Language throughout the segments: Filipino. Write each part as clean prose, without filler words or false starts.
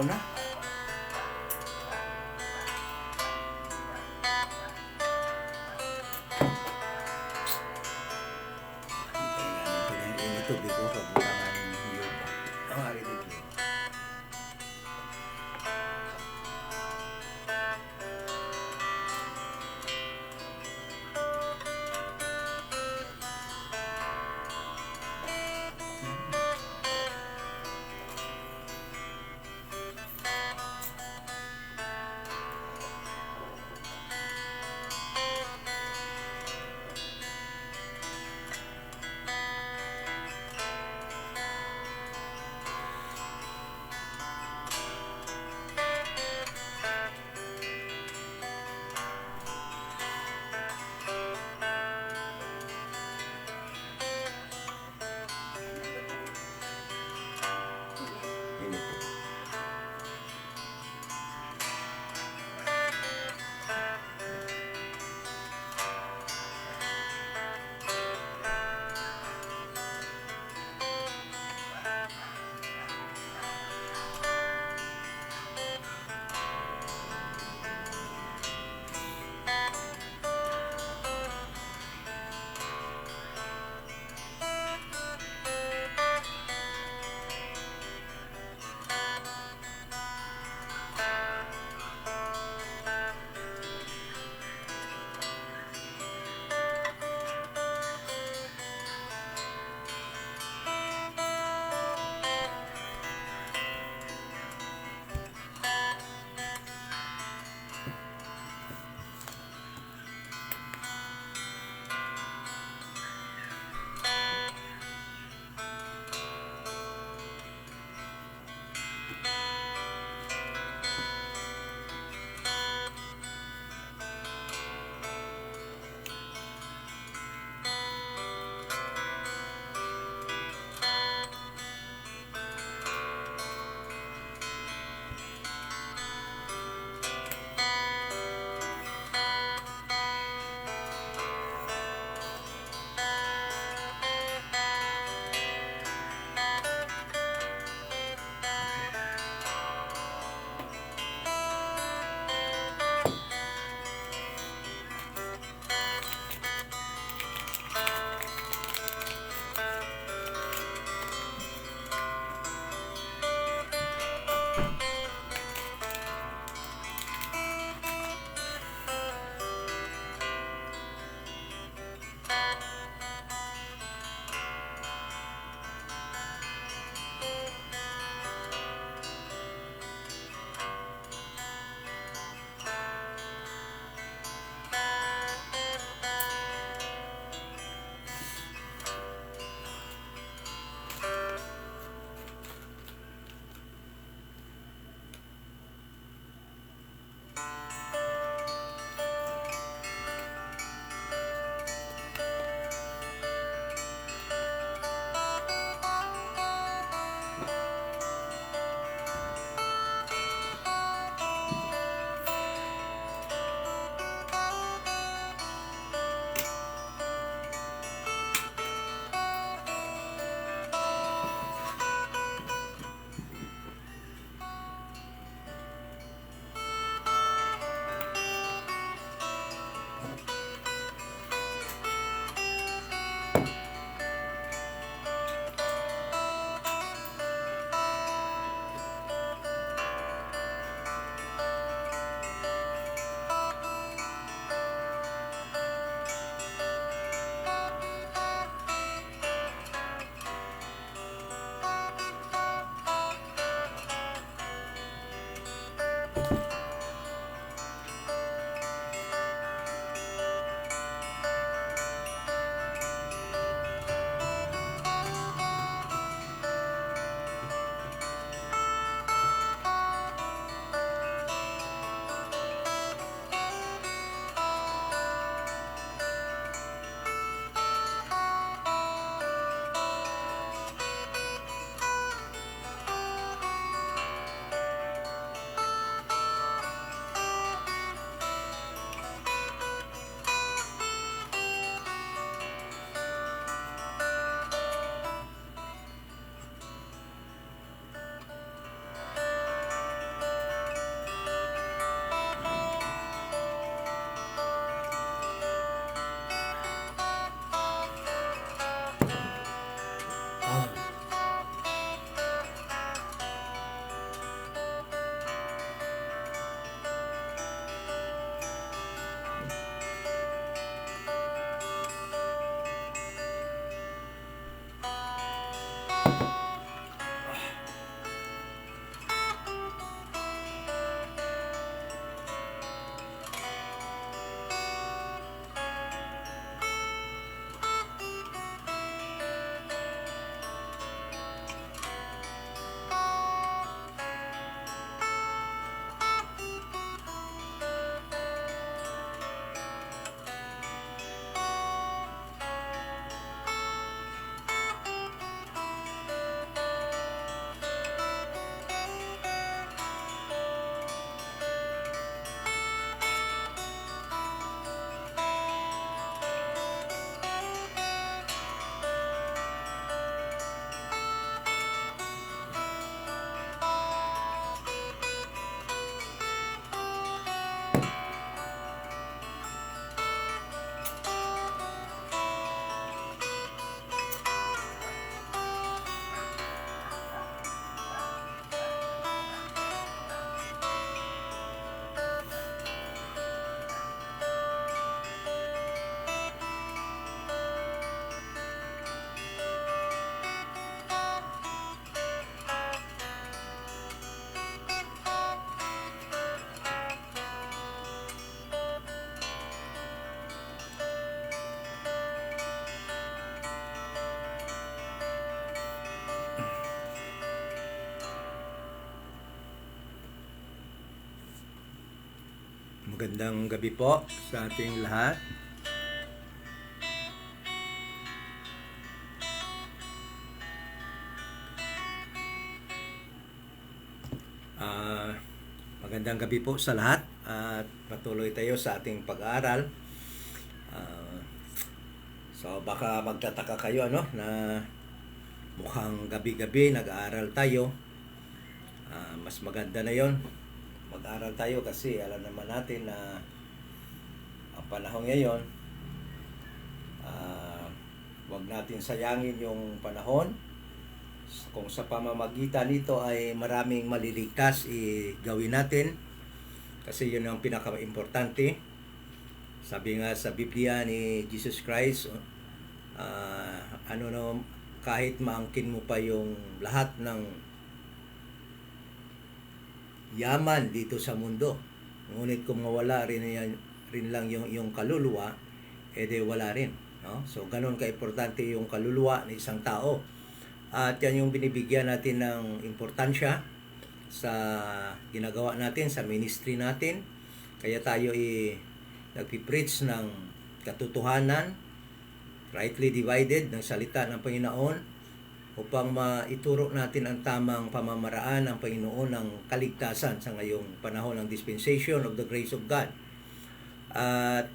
mo na. Ini tubig ko pag bukangan yung ang hari dito. Ah. Magandang gabi po sa ating lahat. Magandang gabi po sa lahat at patuloy tayo sa ating pag-aaral. So baka magtataka kayo na mukhang gabi-gabi nag-aaral tayo. Mas maganda na yon. Mag-aaral tayo kasi alam naman natin na ang panahon ngayon, wag natin sayangin yung panahon. Kung sa pamamagitan nito ay maraming maliligtas, gawin natin kasi yun ang pinaka-importante. Sabi nga sa Biblia ni Jesus Christ, kahit maangkin mo pa yung lahat ng yaman dito sa mundo, ngunit kung mawala rin lang yung kaluluwa, edi wala rin, no? So ganun ka-importante yung kaluluwa ng isang tao, at yan yung binibigyan natin ng importansya sa ginagawa natin, sa ministry natin. Kaya tayo nagpipreach ng katotohanan, rightly divided ng salita ng Panginoon, upang maituro natin ang tamang pamamaraan ng Panginoon ng kaligtasan sa ngayong panahon ng dispensation of the grace of God. At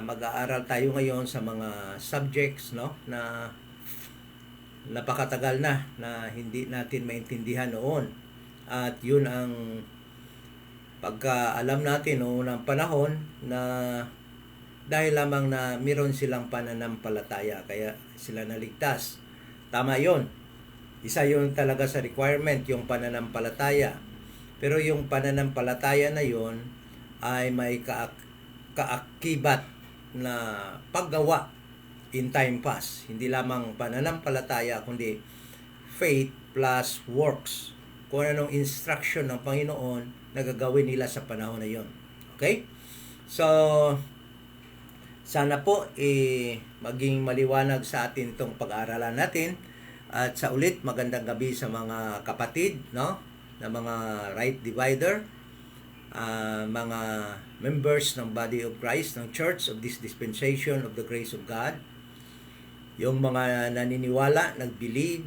mag-aaral tayo ngayon sa mga subjects, no, na napakatagal na hindi natin maintindihan noon. At yun ang pagkaalam natin noong unang panahon, na dahil lamang na meron silang pananampalataya kaya sila naligtas. Tama yon. Isa yun talaga sa requirement, yung pananampalataya. Pero yung pananampalataya na yon ay may kaakibat na paggawa in time past. Hindi lamang pananampalataya, kundi faith plus works. Kung anong instruction ng Panginoon na gagawin nila sa panahon na yon. Okay? So, sana po maging maliwanag sa atin itong pag-aaralan natin. At sa ulit, magandang gabi sa mga kapatid, no, na mga right divider, mga members ng Body of Christ, ng Church of this Dispensation of the Grace of God, yung mga naniniwala, nag-believe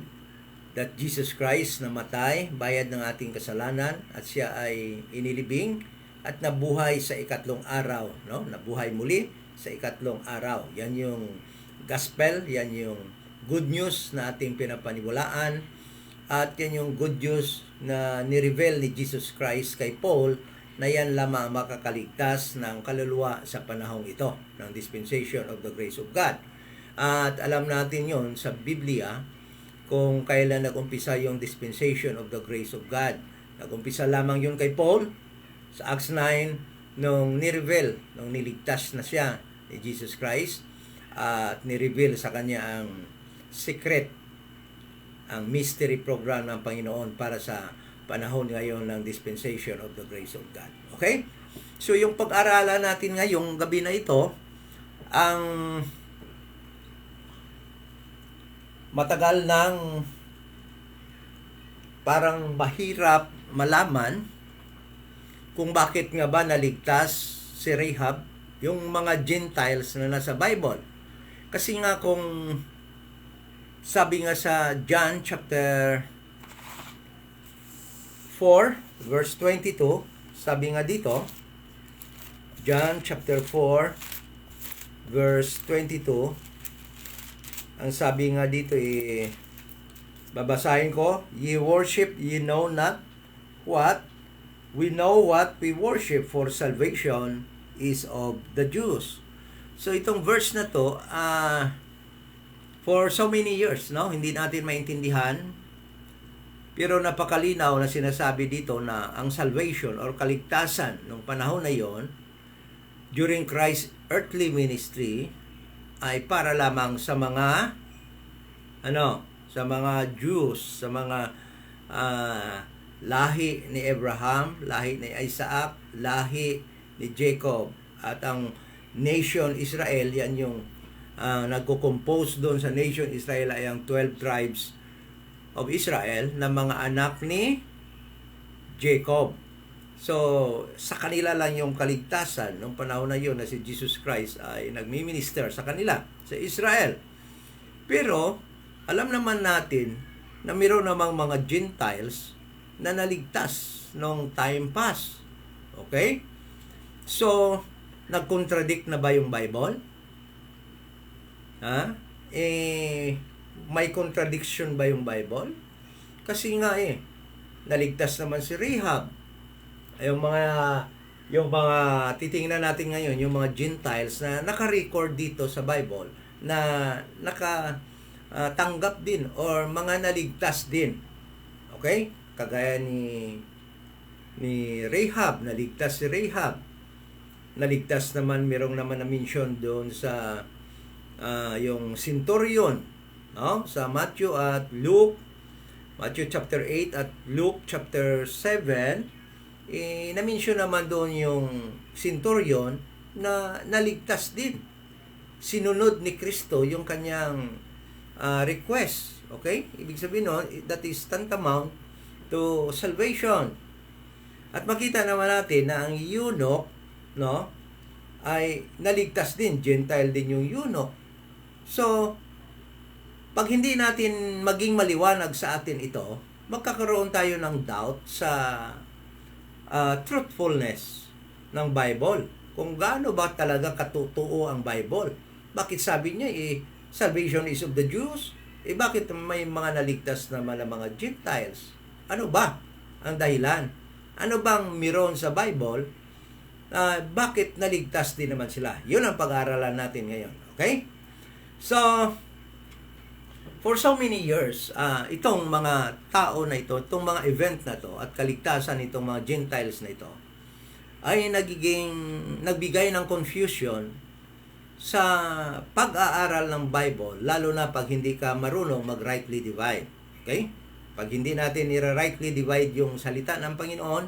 that Jesus Christ namatay, bayad ng ating kasalanan, at siya ay inilibing at nabuhay sa ikatlong araw, no? Nabuhay muli sa ikatlong araw. Yan yung gospel, yan yung good news na ating pinapaniwalaan, at yan yung good news na ni-reveal ni Jesus Christ kay Paul, na yan lamang makakaligtas ng kaluluwa sa panahong ito ng dispensation of the grace of God. At alam natin yon sa Biblia kung kailan nag-umpisa yung dispensation of the grace of God. Nag-umpisa lamang yun kay Paul sa Acts 9 nung nireveal, nung niligtas na siya ni Jesus Christ at nireveal sa kanya ang secret, ang mystery program ng Panginoon para sa panahon ngayon ng dispensation of the grace of God. Okay? So yung pag-aralan natin ngayong gabi na ito, ang matagal nang parang mahirap malaman kung bakit nga ba naligtas si Rahab, yung mga Gentiles na nasa Bible. Kasi nga kung sabi nga sa John chapter 4 verse 22, sabi nga dito, John chapter 4 verse 22, ang sabi nga dito babasahin ko, ye worship, ye know not what, we know what we worship, for salvation is of the Jews. So itong verse na to, for so many years, no, hindi natin maintindihan, pero napakalinaw na sinasabi dito na ang salvation or kaligtasan ng panahon na yon during Christ's earthly ministry ay para lamang sa mga sa mga Jews, sa mga lahi ni Abraham, lahi ni Isaac, lahi ni Jacob, at ang nation Israel, yan yung nagko-compose doon sa nation Israel ay ang 12 tribes of Israel na mga anak ni Jacob. So, sa kanila lang yung kaligtasan nung panahon na yun na si Jesus Christ ay nagmi-minister sa kanila, sa Israel. Pero, alam naman natin na mayroon namang mga Gentiles na naligtas nung time pass. Okay? So, nag-contradict na ba yung Bible? May contradiction ba yung Bible? Kasi nga naligtas naman si Rahab. Yung mga titingnan natin ngayon, yung mga Gentiles na naka-record dito sa Bible na nakatanggap din or mga naligtas din. Okay? Kagaya ni Rahab, naligtas si Rahab. Naligtas naman, merong naman na-mention doon sa yung centurion, no? Sa Matthew at Luke, Matthew chapter 8 at Luke chapter 7, na-mention naman doon yung centurion na naligtas din. Sinunod ni Kristo yung kanyang request. Okay? Ibig sabihin nun, that is tantamount to salvation. At makita naman natin na ang eunuch, no, ay naligtas din. Gentile din yung eunuch. So, pag hindi natin maging maliwanag sa atin ito, magkakaroon tayo ng doubt sa truthfulness ng Bible. Kung gaano ba talaga katutuo ang Bible. Bakit sabi niya, salvation is of the Jews? Bakit may mga naligtas naman ng mga Gentiles? Ano ba ang dahilan? Ano bang meron sa Bible? Bakit naligtas din naman sila? Yun ang pag-aaralan natin ngayon. Okay? So, for so many years, itong mga tao na ito, itong mga event na to at kaligtasan itong mga Gentiles na ito ay nagbigay ng confusion sa pag-aaral ng Bible, lalo na pag hindi ka marunong mag-rightly divide. Okay? Pag hindi natin i-rightly divide yung salita ng Panginoon,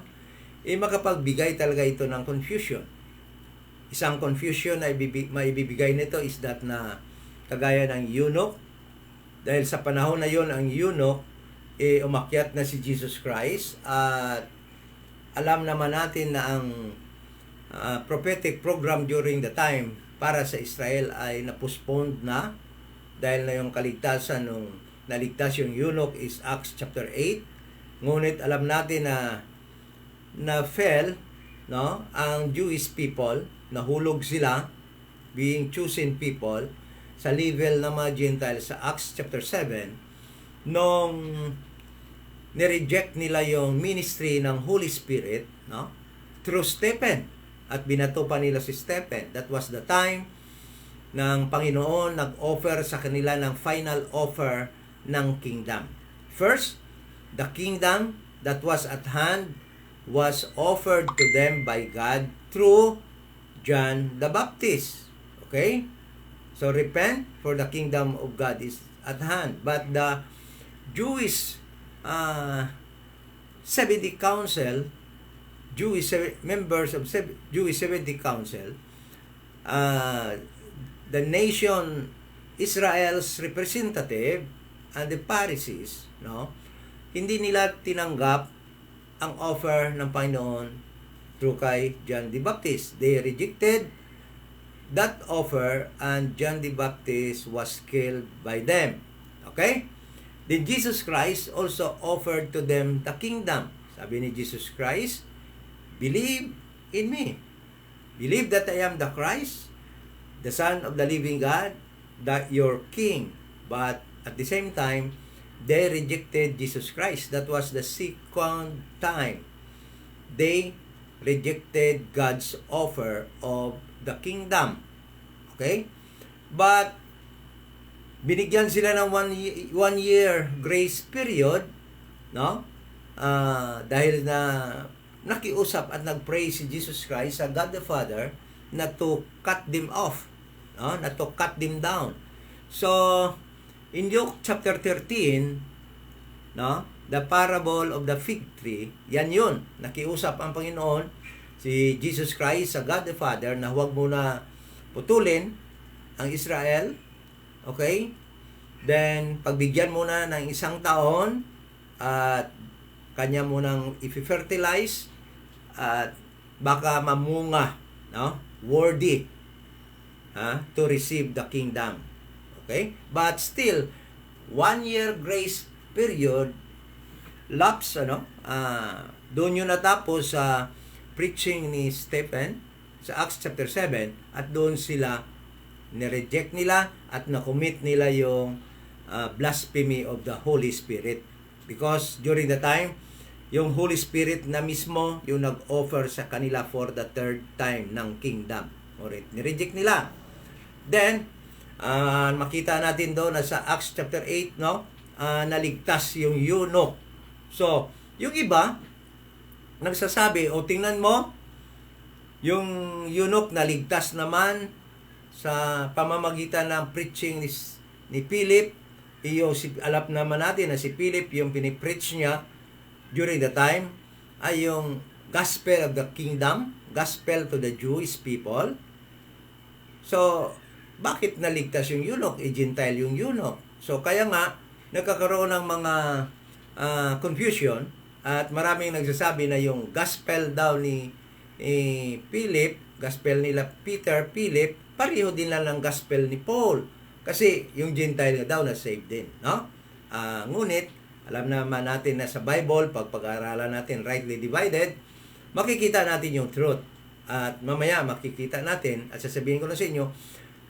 makapagbigay talaga ito ng confusion. Isang confusion na maibibigay nito is that na kagaya ng eunuch, dahil sa panahon na yon ang eunuch, umakyat na si Jesus Christ at alam naman natin na ang prophetic program during the time para sa Israel ay na-postponed na dahil na yung kaligtasan nung naligtas yung eunuch is Acts chapter 8. Ngunit alam natin na fell, no, ang Jewish people, nahulog sila, being chosen people, sa level ng mga Gentiles sa Acts chapter 7 nung nireject nila yung ministry ng Holy Spirit, no, through Stephen, at binato pa nila si Stephen. That was the time ng Panginoon nag-offer sa kanila ng final offer ng kingdom. First, the kingdom that was at hand was offered to them by God through John the Baptist. Okay? So repent, for the kingdom of God is at hand. But the Jewish 70 Council, members of Jewish 70 Council, the nation Israel's representative and the Pharisees, no, hindi nila tinanggap ang offer ng Panginoon through kay John the Baptist. They rejected that offer and John the Baptist was killed by them. Okay? Then Jesus Christ also offered to them the kingdom. Sabi ni Jesus Christ, believe in me. Believe that I am the Christ, the Son of the living God, that your King. But at the same time, they rejected Jesus Christ. That was the second time they rejected God's offer of the kingdom. Okay? But binigyan sila ng one year grace period, no? Dahil na nakiusap at nagpray si Jesus Christ sa God the Father na to cut them off, no? Na to cut them down. So in Luke chapter 13, no, the parable of the fig tree, yan yun. Nakiusap ang Panginoon, si Jesus Christ sa God the Father, na huwag muna putulin ang Israel. Okay? Then, pagbigyan muna ng isang taon at kanya munang i-fertilize at baka mamunga, no? Worthy to receive the kingdom. Okay? But still, 1 year grace period lapse, doon yun natapos sa preaching ni Stephen sa Acts chapter 7, at doon sila nireject nila at na-commit nila yung blasphemy of the Holy Spirit, because during the time yung Holy Spirit na mismo yung nag-offer sa kanila for the third time ng kingdom. Alright, nireject nila. Then makita natin doon na sa Acts chapter 8, no, naligtas yung eunuch. So yung iba nagsasabi, tingnan mo, yung eunuch naligtas naman sa pamamagitan ng preaching ni Philip. Alam naman natin na si Philip, yung pinipreach niya during the time ay yung gospel of the kingdom, gospel to the Jewish people. So bakit naligtas yung eunuch? Gentile yung eunuch. So kaya nga nagkakaroon ng mga confusion, at maraming nagsasabi na yung gospel daw ni Philip, gospel nila Peter, Philip, pareho din lang ng gospel ni Paul. Kasi yung Gentile daw na saved din, no? Ngunit, alam naman natin na sa Bible, pag pag-aaralan natin rightly divided, makikita natin yung truth. At mamaya makikita natin, at sasabihin ko na sa inyo,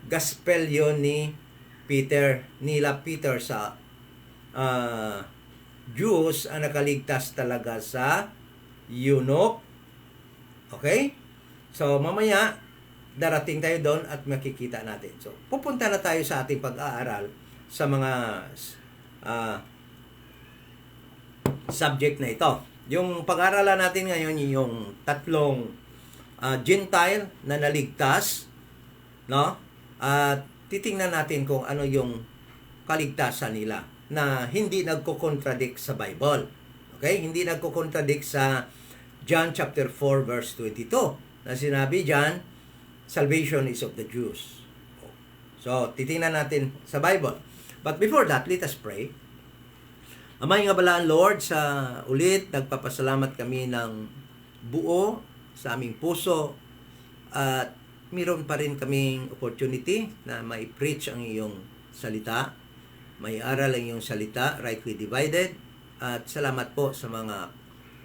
gospel yon ni Peter, nila Peter sa Jews ang nakaligtas talaga sa eunuch. Okay? So, mamaya, darating tayo doon at makikita natin. So, pupunta na tayo sa ating pag-aaral sa mga subject na ito. Yung pag-aaralan natin ngayon, yung tatlong Gentile na naligtas, no? At titingnan natin kung ano yung kaligtasan nila na hindi nagko-contradict sa Bible. Okay? Hindi nagko-contradict sa John chapter 4 verse 22 na sinabi diyan, salvation is of the Jews. So, titingnan natin sa Bible. But before that, let us pray. Amay nga balaan, Lord, sa ulit, nagpapasalamat kami ng buo sa aming puso, at mayroon pa rin kaming opportunity na mai-preach ang iyong salita, may aral ang iyong salita, rightly divided. At salamat po sa mga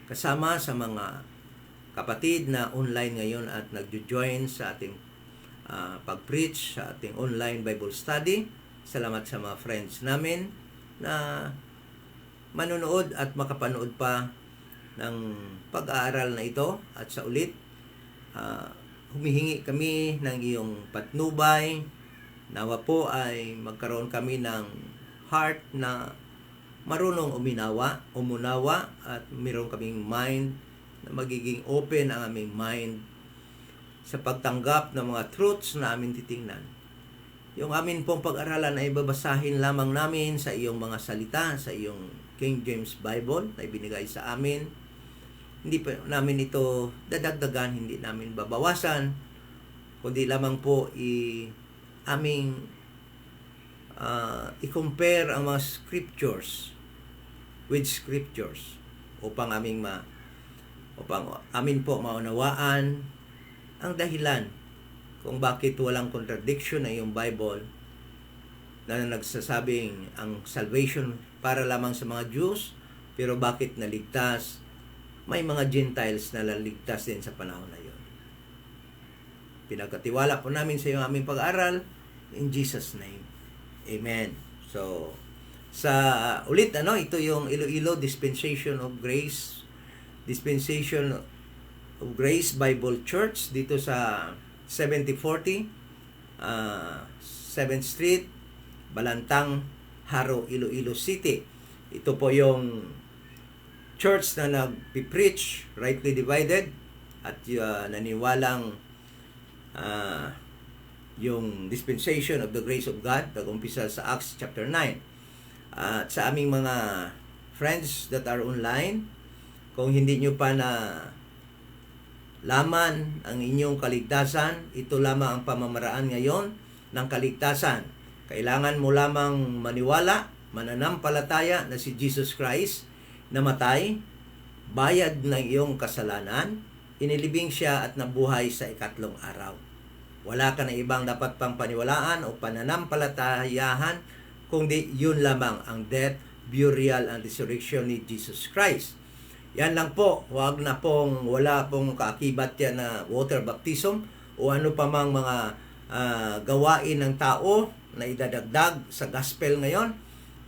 kasama, sa mga kapatid na online ngayon at nagjo-join sa ating pag-preach, sa ating online Bible study. Salamat sa mga friends namin na manonood at makapanood pa ng pag-aaral na ito. At sa ulit, humihingi kami ng iyong patnubay Nawa po ay magkaroon kami ng heart na marunong umunawa at meron kaming mind na magiging open ang aming mind sa pagtanggap ng mga truths na amin titingnan. Yung amin pong pag-aralan ay babasahin lamang namin sa iyong mga salita, sa iyong King James Bible na ibinigay sa amin. Hindi pa namin ito dadagdagan, hindi namin babawasan, kundi lamang po aming i-compare ang mga scriptures with scriptures upang upang amin po maunawaan ang dahilan kung bakit walang contradiction na yung Bible na nagsasabing ang salvation para lamang sa mga Jews, pero bakit naligtas may mga Gentiles na naligtas din sa panahon na yun. Pinagkatiwala po namin sa iyo aming pag-aral in Jesus' name. Amen. So, ito yung Iloilo Dispensation of Grace Bible Church dito sa 7040 7th Street, Balantang, Haro, Iloilo City. Ito po yung church na nag-preach, rightly divided, at naniwalang yung dispensation of the grace of God, nag-umpisa sa Acts chapter 9. At sa aming mga friends that are online, kung hindi nyo pa na laman ang inyong kaligtasan, ito lamang ang pamamaraan ngayon ng kaligtasan. Kailangan mo lamang maniwala, mananampalataya na si Jesus Christ namatay, bayad ng iyong kasalanan, inilibing siya at nabuhay sa ikatlong araw. Wala ka na ibang dapat pang paniwalaan o pananampalatayahan, kundi yun lamang ang death, burial, and resurrection ni Jesus Christ. Yan lang po, wala pong kaakibat yan na water baptism o ano pa mang mga gawain ng tao na idadagdag sa gospel ngayon.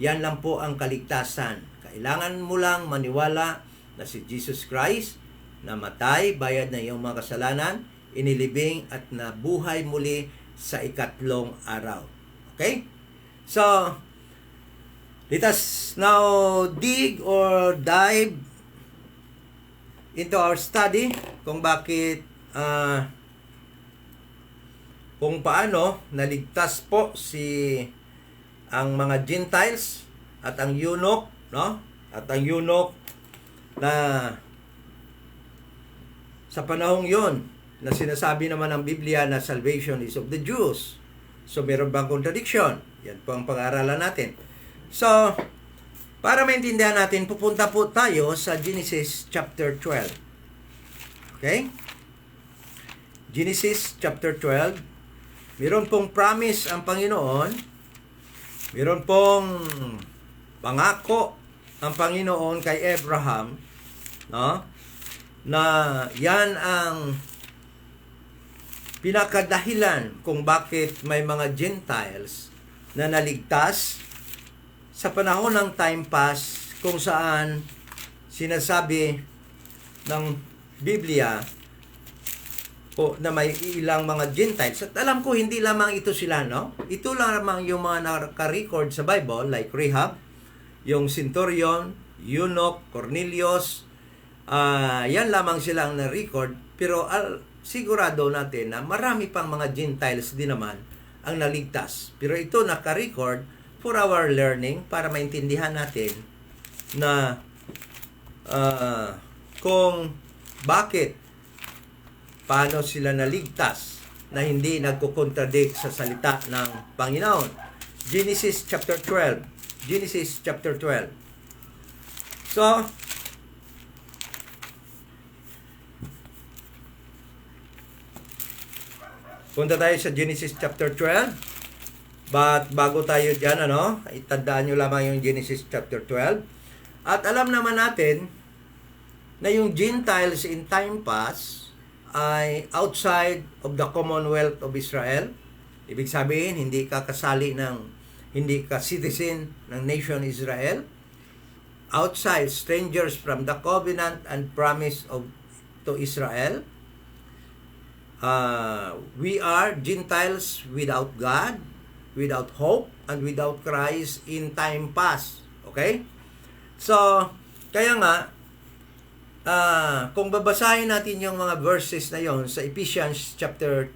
Yan lang po ang kaligtasan. Kailangan mo lang maniwala na si Jesus Christ namatay, bayad na iyong mga kasalanan, inilibing at nabuhay muli sa ikatlong araw. Okay? So, let us now dig or dive into our study kung bakit kung paano naligtas po ang mga Gentiles at ang eunuch, no? At ang eunuch na sa panahong yon na sinasabi naman ng Biblia na salvation is of the Jews. So, meron bang contradiction? Yan po ang pag-aaralan natin. So, para maintindihan natin, pupunta po tayo sa Genesis chapter 12. Okay? Genesis chapter 12. Meron pong promise ang Panginoon. Meron pong pangako ang Panginoon kay Abraham, no? Na yan ang pinakadahilan kung bakit may mga Gentiles na naligtas sa panahon ng time pass kung saan sinasabi ng Biblia o na may ilang mga Gentiles. At alam ko hindi lamang ito sila, no? Ito lamang yung mga naka-record sa Bible like Rahab, yung centurion, eunuch, Cornelius, yan lamang sila ang na-record, pero sigurado natin na marami pang mga Gentiles din naman ang naligtas. Pero ito naka-record for our learning para maintindihan natin na kung bakit, paano sila naligtas na hindi nagko-contradict sa salita ng Panginoon. Genesis chapter 12. Genesis chapter 12. So, punta tayo sa Genesis chapter 12. But bago tayo dyan, itandaan nyo lamang yung Genesis chapter 12. At alam naman natin na yung Gentiles in time past ay outside of the Commonwealth of Israel. Ibig sabihin, hindi ka citizen ng nation Israel. Outside, strangers from the covenant and promise to Israel. We are Gentiles without God. without hope, and without Christ in time past. Okay? So, kaya nga, kung babasahin natin yung mga verses na yon sa Ephesians chapter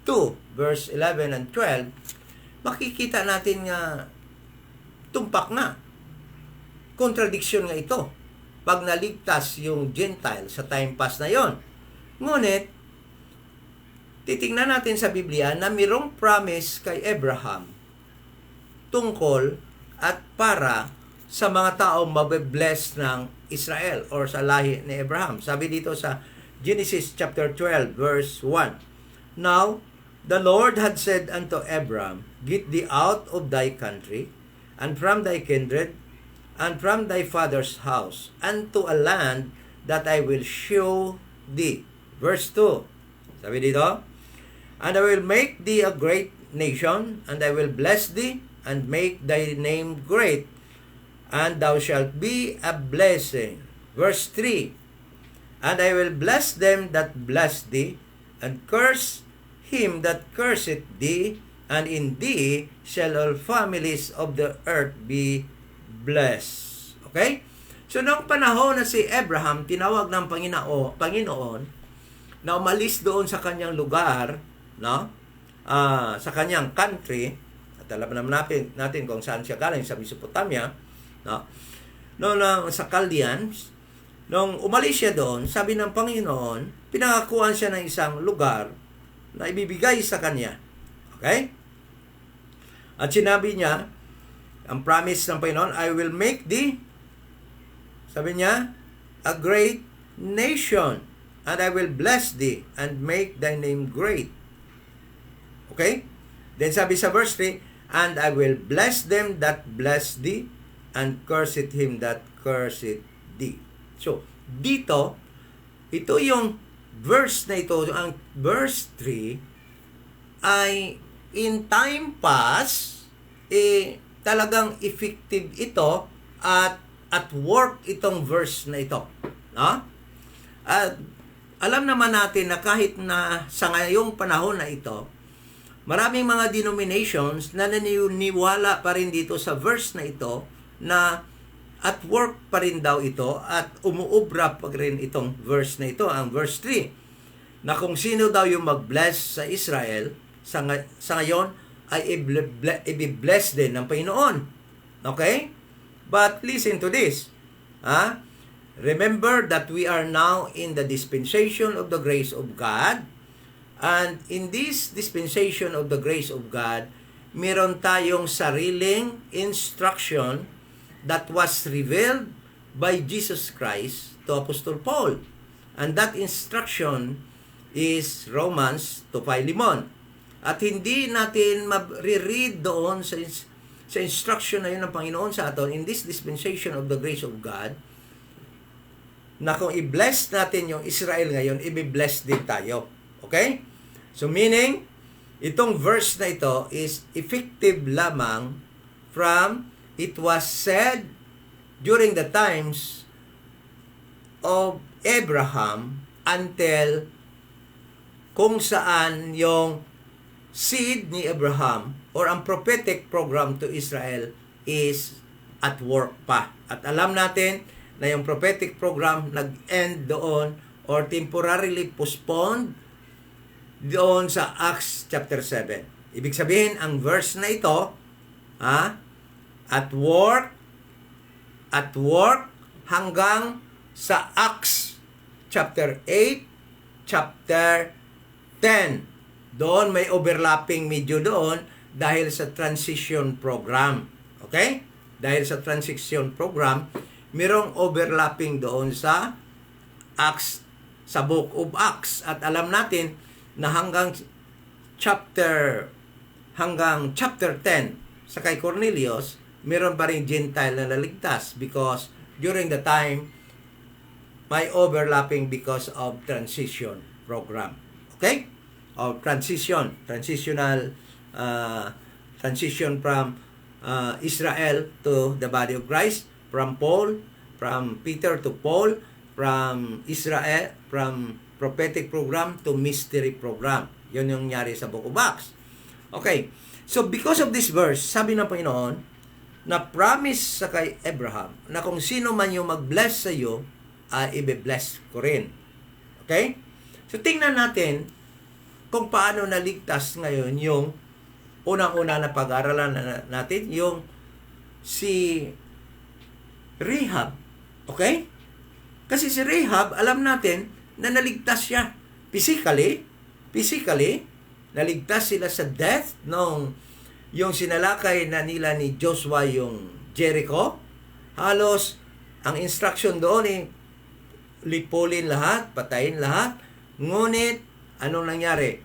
2, verse 11 and 12, makikita natin nga tumpak nga. Contradiction nga ito. Pag naligtas yung Gentile sa time pass na yon. Ngunit, titingnan natin sa Biblia na mayroong promise kay Abraham tungkol at para sa mga taong mabibless ng Israel or sa lahi ni Abraham. Sabi dito sa Genesis chapter 12 verse 1, Now, the Lord had said unto Abram, Get thee out of thy country, and from thy kindred, and from thy father's house, unto a land that I will show thee. Verse 2, sabi dito, And I will make thee a great nation, and I will bless thee, and make thy name great, and thou shalt be a blessing. Verse 3, And I will bless them that bless thee, and curse him that curseth thee, and in thee shall all families of the earth be blessed. Okay? So, noong panahon na si Abraham, tinawag ng Panginoon na umalis doon sa kanyang lugar, no? Sa kanyang country, at alam naman natin kung saan siya galing, sa Mesopotamia, no? Sa Chaldeans, nung umalis siya doon, sabi ng Panginoon, pinangakuan siya ng isang lugar na ibibigay sa kanya. Okay? At sinabi niya, ang promise ng Panginoon, I will make thee, sabi niya, a great nation, and I will bless thee, and make thy name great. Okay? Then sabi sa verse 3, And I will bless them that bless thee, and curseth him that curseth thee. So, dito, ito yung verse na ito, ang verse 3, ay in time past, talagang effective ito at work itong verse na ito. No? At alam naman natin na kahit na sa ngayong panahon na ito, maraming mga denominations na naniniwala pa rin dito sa verse na ito na at work pa rin daw ito at umuubra pa rin itong verse na ito, ang verse 3, na kung sino daw yung mag-bless sa Israel sa ngayon ay i-bless din ng Panginoon. Okay? But listen to this. Remember that we are now in the dispensation of the grace of God. And in this dispensation of the grace of God, meron tayong sariling instruction that was revealed by Jesus Christ to Apostle Paul. And that instruction is Romans to Philemon. At hindi natin ma-read doon sa instruction na yun ng Panginoon sa atin, in this dispensation of the grace of God, na kung i-bless natin yung Israel ngayon, i-bless din tayo. Okay? So meaning, itong verse na ito is effective lamang from it was said during the times of Abraham until kung saan yung seed ni Abraham or ang prophetic program to Israel is at work pa. At alam natin na yung prophetic program nag-end doon or temporarily postponed doon sa Acts chapter 7. Ibig sabihin, ang verse na ito, at work hanggang sa Acts chapter 8, chapter 10. Doon may overlapping medyo doon dahil sa transition program. Okay? Dahil sa transition program, mayroong overlapping doon sa Acts, sa Book of Acts. At alam natin na hanggang chapter 10 sa kay Cornelius, mayroon pa rin Gentile na naligtas because during the time, may overlapping because of transition program. Okay? Or transition from Israel to the body of Christ, from Peter to Paul, from Israel, from prophetic program to mystery program. Yun yung nangyari sa Book of Acts. Okay. So, because of this verse, sabi ng Panginoon, na promise sa kay Abraham, na kung sino man yung mag-bless sa iyo, i-bless ko rin. Okay? So, tingnan natin kung paano naligtas ngayon yung unang-una na pag-aralan natin, yung si Rahab. Okay? Kasi si Rahab, alam natin na naligtas siya. Physically, naligtas sila sa death nung yung sinalakay na nila ni Joshua yung Jericho. Halos, ang instruction doon lipulin lahat, patayin lahat. Ngunit, anong nangyari?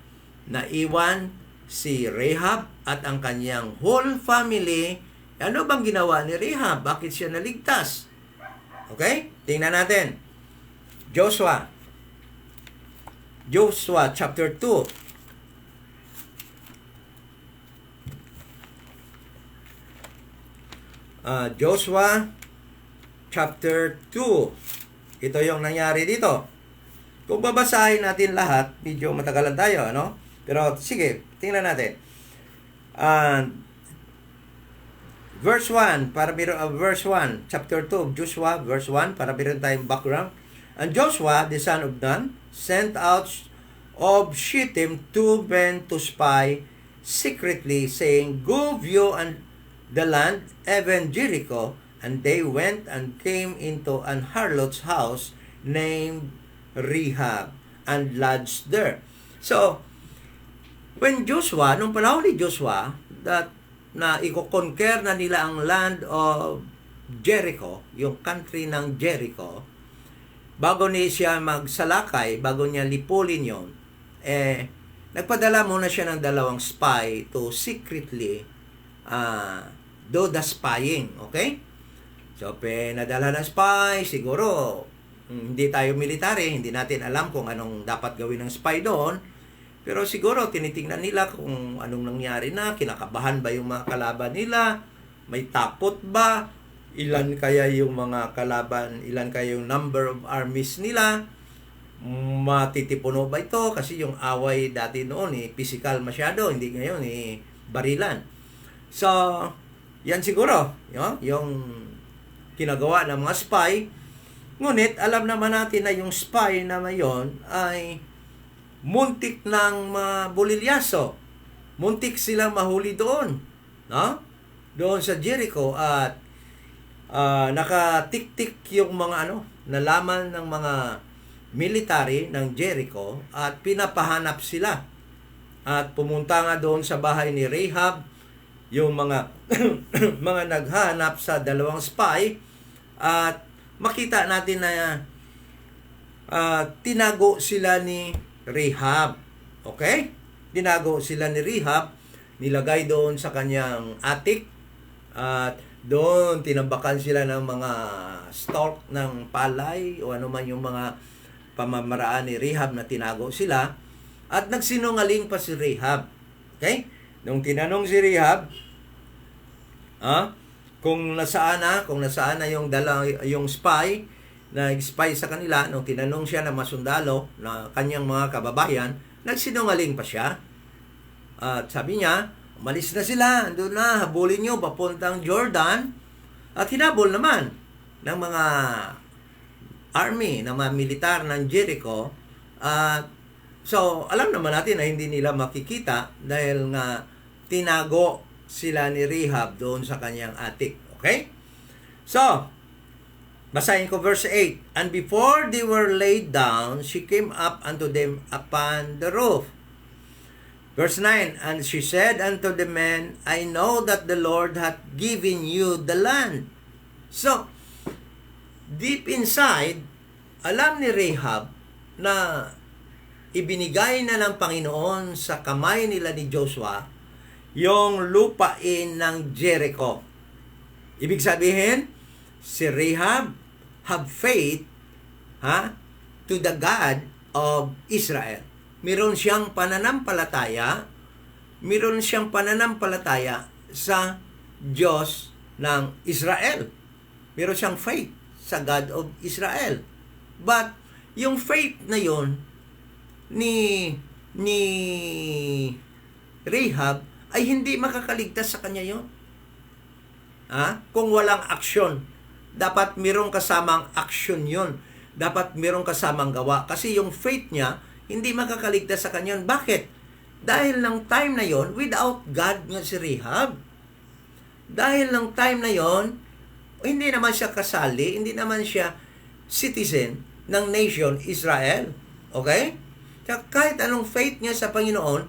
Naiwan si Rahab at ang kanyang whole family. Ano bang ginawa ni Rahab? Bakit siya naligtas? Okay? Tingnan natin. Joshua chapter 2. Joshua chapter 2. Ito yung nangyari dito. Kung babasahin natin lahat, medyo matagalan tayo, ano? Pero sige, tingnan natin. Verse 1, verse 1, chapter 2 of Joshua, verse 1, para meron tayong background. And Joshua, the son of Nun, sent out of Shittim 2 men to spy secretly, saying, Go view the land, even Jericho. And they went and came into an harlot's house named Rahab and lodged there. So, when Joshua, nung panahon ni Joshua, na i-conquer na nila ang land of Jericho, yung country ng Jericho, bago niya siya magsalakay, bago niya lipulin yon, nagpadala muna siya ng 2 spy to secretly do the spying, okay? So, nadala ng spy, siguro, hindi tayo military, hindi natin alam kung anong dapat gawin ng spy doon, pero siguro tinitingnan nila kung anong nangyari na, kinakabahan ba yung mga kalaban nila, may takot ba, ilan kaya yung mga kalaban, ilan kaya yung number of armies nila, matitipuno ba ito, kasi yung away dati noon, physical masyado, hindi ngayon, barilan. So, yan siguro, yung kinagawa ng mga spy. Ngunit, alam naman natin na yung spy na mayon ay muntik ng bulilyaso. Muntik silang mahuli doon. No? Doon sa Jericho at nakatik-tik yung mga nalaman ng mga military ng Jericho at pinapahanap sila. At pumunta nga doon sa bahay ni Rahab yung mga mga naghahanap sa 2 spy at makita natin na tinago sila ni Rahab. Okay? Tinago sila ni Rahab, nilagay doon sa kanyang attic at doon tinambakan sila ng mga stalk ng palay o ano man yung mga pamamaraan ni Rahab na tinago sila at nagsinungaling pa si Rahab. Okay? Nung tinanong si Rahab, kung nasaan na yung spy na spy sa kanila, nung tinanong siya ng masundalo na kanyang mga kababayan, nagsinungaling pa siya. At sabi niya, umalis na sila, andun na, habulin nyo papuntang Jordan. At hinabol naman ng mga army, ng mga militar ng Jericho. So, alam naman natin na hindi nila makikita dahil nga tinago sila ni Rahab doon sa kanyang attic. Okay? So, basahin ko verse 8. And before they were laid down, she came up unto them upon the roof. Verse 9. And she said unto the men, I know that the Lord hath given you the land. So, deep inside, alam ni Rahab na ibinigay na ng Panginoon sa kamay nila ni Joshua yung lupain ng Jericho. Ibig sabihin, si Rahab have faith to the God of Israel. Meron siyang pananampalataya sa Diyos ng Israel. Meron siyang faith sa God of Israel. But yung faith na yon ni Rahab ay hindi makakaligtas sa kanya yon. Kung walang aksyon. Dapat mayroong kasamang aksyon yon. Dapat mayroong kasamang gawa. Kasi yung faith niya, hindi makakaligtas sa kanya. Bakit? Dahil ng time na yon, without God nga si Rahab. Dahil ng time na yon, hindi naman siya kasali, hindi naman siya citizen ng nation Israel. Okay? Kaya kahit anong faith niya sa Panginoon,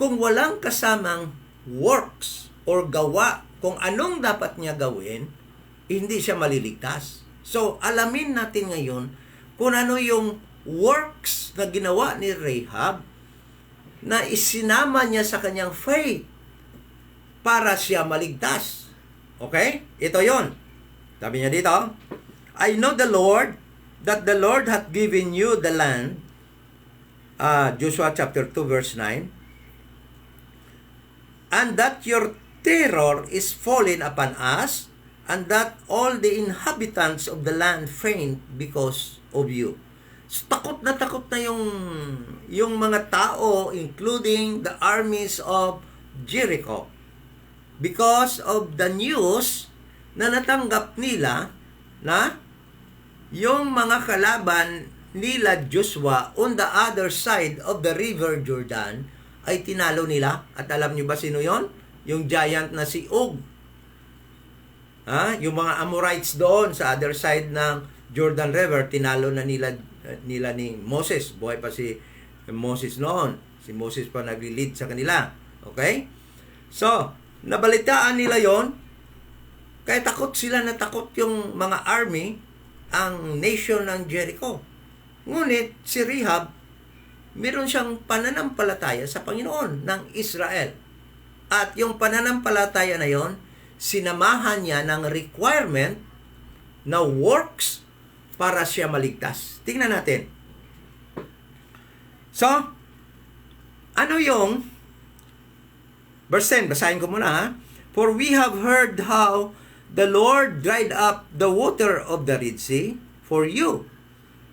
kung walang kasamang works or gawa kung anong dapat niya gawin, hindi siya maliligtas. So, alamin natin ngayon kung ano yung works na ginawa ni Rahab na isinama niya sa kanyang faith para siya maligtas. Okay? Ito yon. Sabi niya dito, I know the Lord, that the Lord hath given you the land. Joshua chapter 2 verse 9. And that your terror is fallen upon us, and that all the inhabitants of the land faint because of you. So, takot na yung mga tao, including the armies of Jericho, because of the news na natanggap nila na yung mga kalaban nila Joshua on the other side of the river Jordan ay tinalo nila. At alam niyo ba sino yon? Yung giant na si Og. Yung mga Amorites doon sa other side ng Jordan River, tinalo na nila ni Moses. Buhay pa si Moses noon. Si Moses pa nag-lead sa kanila. Okay? So, nabalitaan nila yon, kaya takot sila na takot yung mga army, ang nation ng Jericho. Ngunit si Rahab, meron siyang pananampalataya sa Panginoon ng Israel. At yung pananampalataya na yon, sinamahan niya ng requirement na works para siya maligtas. Tingnan natin. So, ano yung verse 10, basahin ko muna. For we have heard how the Lord dried up the water of the Red Sea for you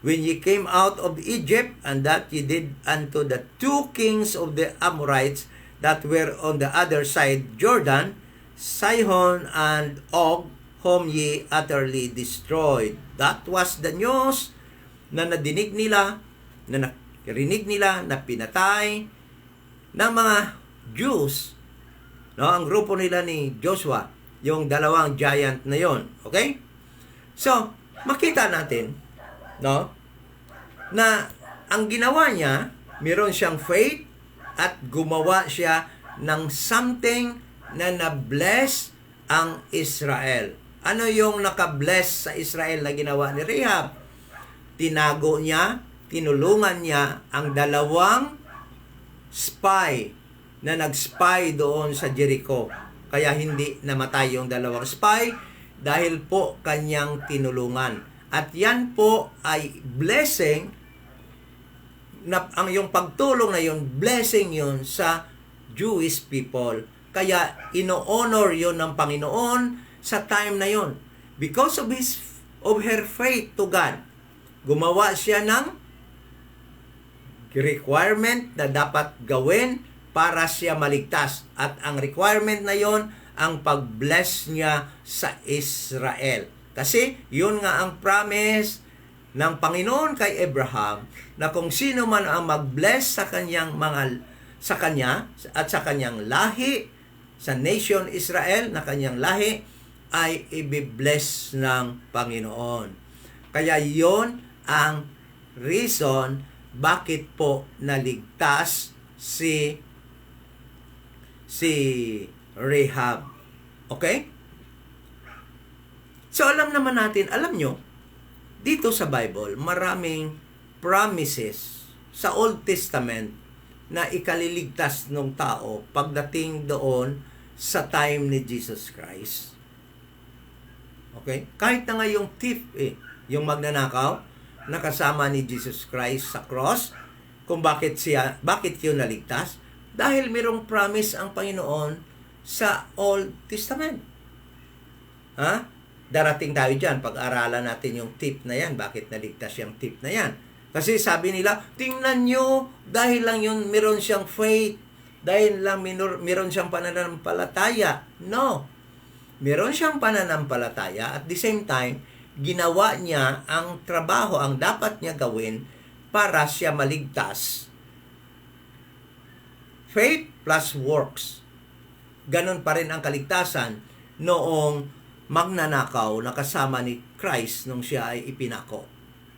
when ye came out of Egypt, and that ye did unto the two kings of the Amorites that were on the other side Jordan, Sihon and Og, whom ye utterly destroyed. That was the news na nadinig nila, na narinig nila, na pinatay ng mga Jews, no, ang grupo nila ni Joshua, yung dalawang giant na yon. Okay? So, makita natin, no, na ang ginawa niya, meron siyang faith at gumawa siya ng something na na-bless ang Israel. Ano yung naka-bless sa Israel na ginawa ni Rahab? Tinago niya, tinulungan niya ang dalawang spy na nag-spy doon sa Jericho. Kaya hindi namatay yung dalawang spy dahil po kanyang tinulungan. At yan po ay blessing, na ang yung pagtulong na yun, blessing yun sa Jewish people. Kaya ino-honor yun ng Panginoon sa time na yun. Because of her faith to God, gumawa siya ng requirement na dapat gawin para siya maligtas. At ang requirement na yon, ang pag-bless niya sa Israel. Kasi yun nga ang promise ng Panginoon kay Abraham, na kung sino man ang mag-bless sa kanyang sa kanya at sa kanyang lahi, sa nation Israel na kanyang lahi, ay i-bless ng Panginoon. Kaya yon ang reason bakit po naligtas si Rahab. Okay? So, alam naman natin, alam nyo, dito sa Bible, maraming promises sa Old Testament na ikaliligtas ng tao pagdating doon sa time ni Jesus Christ. Okay? Kahit na nga yung thief, yung magnanakaw, nakasama ni Jesus Christ sa cross, kung bakit yun naligtas? Dahil mayroong promise ang Panginoon sa Old Testament. Darating tayo dyan, pag-aralan natin yung tip na yan, bakit naligtas yung tip na yan. Kasi sabi nila, tingnan nyo, dahil lang yun, meron siyang faith, dahil lang meron siyang pananampalataya. No. Meron siyang pananampalataya at the same time, ginawa niya ang trabaho, ang dapat niya gawin para siya maligtas. Faith plus works. Ganon pa rin ang kaligtasan noong magnanakaw na kasama ni Christ nung siya ay ipinako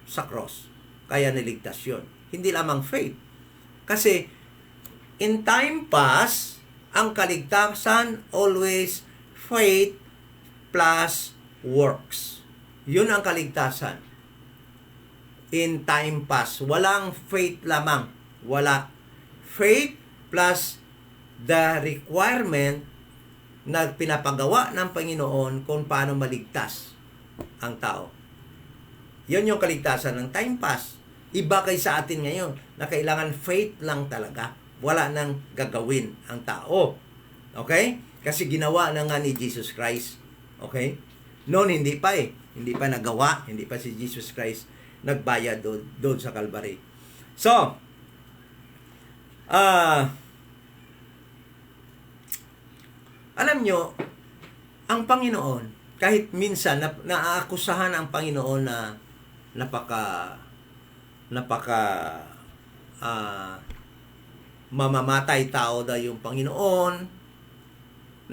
sa cross. Kaya niligtas yun. Hindi lamang faith. Kasi in time past, ang kaligtasan always faith plus works. Yun ang kaligtasan. In time past, walang faith lamang. Wala. Faith plus the requirement na pinapagawa ng Panginoon kung paano maligtas ang tao. Yun yung kaligtasan ng time pass. Iba kay sa atin ngayon na kailangan faith lang talaga. Wala nang gagawin ang tao. Okay? Kasi ginawa na nga ni Jesus Christ. Okay? Noon hindi pa eh. Hindi pa nagawa. Hindi pa si Jesus Christ nagbayad doon sa Calvary. So, alam nyo, ang Panginoon, kahit minsan naaakusahan ang Panginoon na mamamatay tao daw yung Panginoon,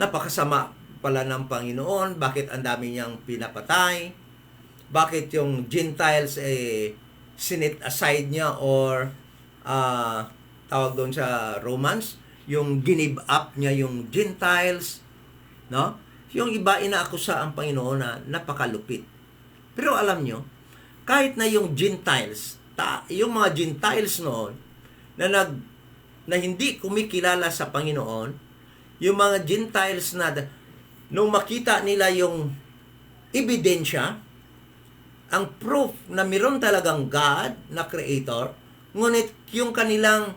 napakasama pala ng Panginoon, bakit ang dami niyang pinapatay, bakit yung Gentiles sinit aside niya or tawag doon sa Romans, yung give up niya yung Gentiles, no? Yung iba inaakusa ang Panginoon na napakalupit. Pero alam nyo, kahit na yung Gentiles, yung mga Gentiles noon na hindi kumikilala sa Panginoon, yung mga Gentiles na nung makita nila yung ebidensya, ang proof na meron talagang God na creator, ngunit yung kanilang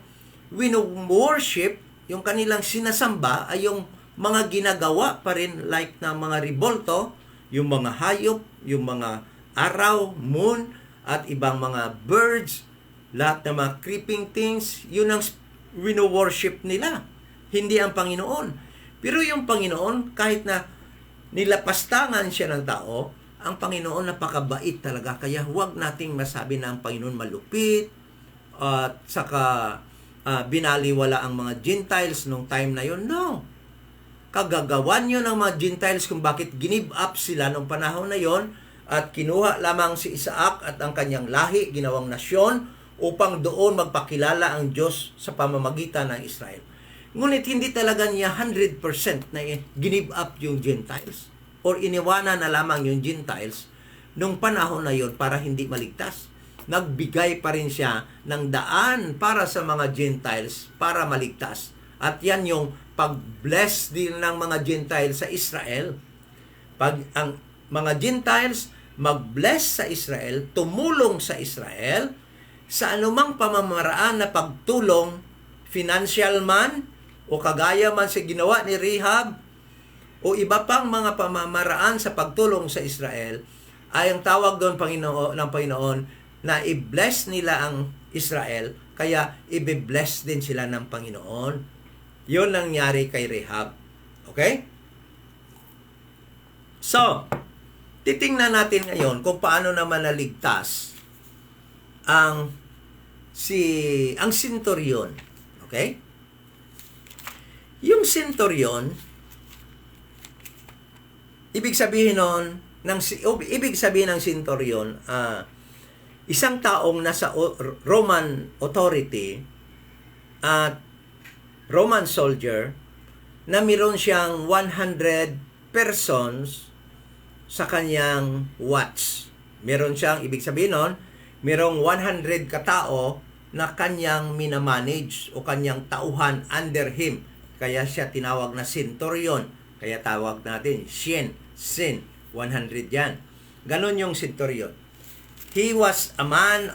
wino-worship, yung kanilang sinasamba ay yung mga ginagawa pa rin like na mga ribolto, yung mga hayop, yung mga araw, moon, at ibang mga birds, lahat ng mga creeping things, yun ang wino-worship nila. Hindi ang Panginoon. Pero yung Panginoon, kahit na nilapastangan siya ng tao, ang Panginoon napakabait talaga. Kaya huwag nating masabi na ang Panginoon malupit, at saka binaliwala ang mga Gentiles nung time na yon. No. Kagagawan yun ng mga Gentiles kung bakit give up sila nung panahon na yon at kinuha lamang si Isaac at ang kanyang lahi, ginawang nasyon, upang doon magpakilala ang Diyos sa pamamagitan ng Israel. Ngunit hindi talaga niya 100% na give up yung Gentiles or iniwanan na lamang yung Gentiles nung panahon na yon para hindi maligtas. Nagbigay pa rin siya ng daan para sa mga Gentiles para maligtas. At yan yung pag-bless din ng mga Gentiles sa Israel. Pag ang mga Gentiles mag-bless sa Israel, tumulong sa Israel, sa anumang pamamaraan na pagtulong, financial man, o kagaya man sa ginawa ni Rahab, o iba pang mga pamamaraan sa pagtulong sa Israel, ay ang tawag doon ng Panginoon na i-bless nila ang Israel, kaya i-bless din sila ng Panginoon. Yun nangyari kay Rahab. Okay? So, titingnan natin ngayon kung paano naman naligtas ang centurion. Okay? Yung centurion, ibig sabihin ng centurion, isang taong nasa Roman authority at Roman soldier na meron siyang 100 persons sa kanyang watch. Meron siyang, ibig sabihin nun, merong 100 katao na kanyang minamanage o kanyang tauhan under him. Kaya siya tinawag na centurion. Kaya tawag natin sin, 100 yan. Ganon yung centurion. He was a man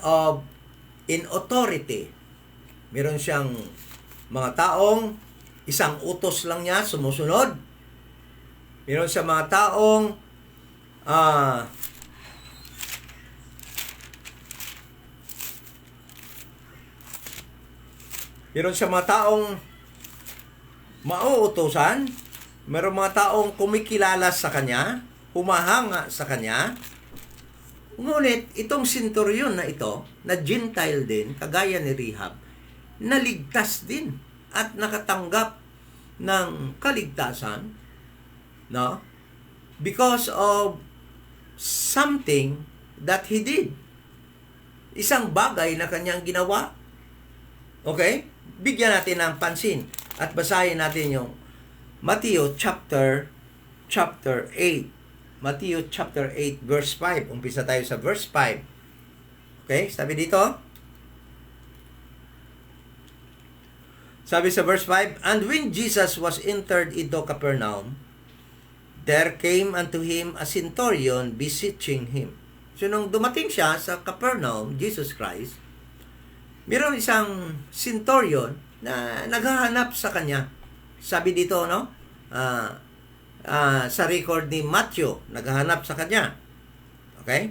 in authority. Meron siyang mga taong isang utos lang niya, sumusunod. Meron siyang mga taong mauutusan, merong mga taong kumikilala sa kanya, humahanga sa kanya. Ngunit itong senturyon na ito, na Gentile din, kagaya ni Rehab, naligtas din at nakatanggap ng kaligtasan, no? Because of something that he did. Isang bagay na kanyang ginawa. Okay? Bigyan natin ng pansin at basahin natin yung Matthew chapter 8. Matthew chapter 8 verse 5. Umpisa tayo sa verse 5. Okay? Sabi dito. Sabi sa verse 5, "And when Jesus was entered into Capernaum, there came unto him a centurion beseeching him." So, nung dumating siya sa Capernaum, Jesus Christ, mayroon isang centurion na naghahanap sa kanya. Sabi dito, no? Sa record ni Matthew, naghahanap sa kanya. Okay?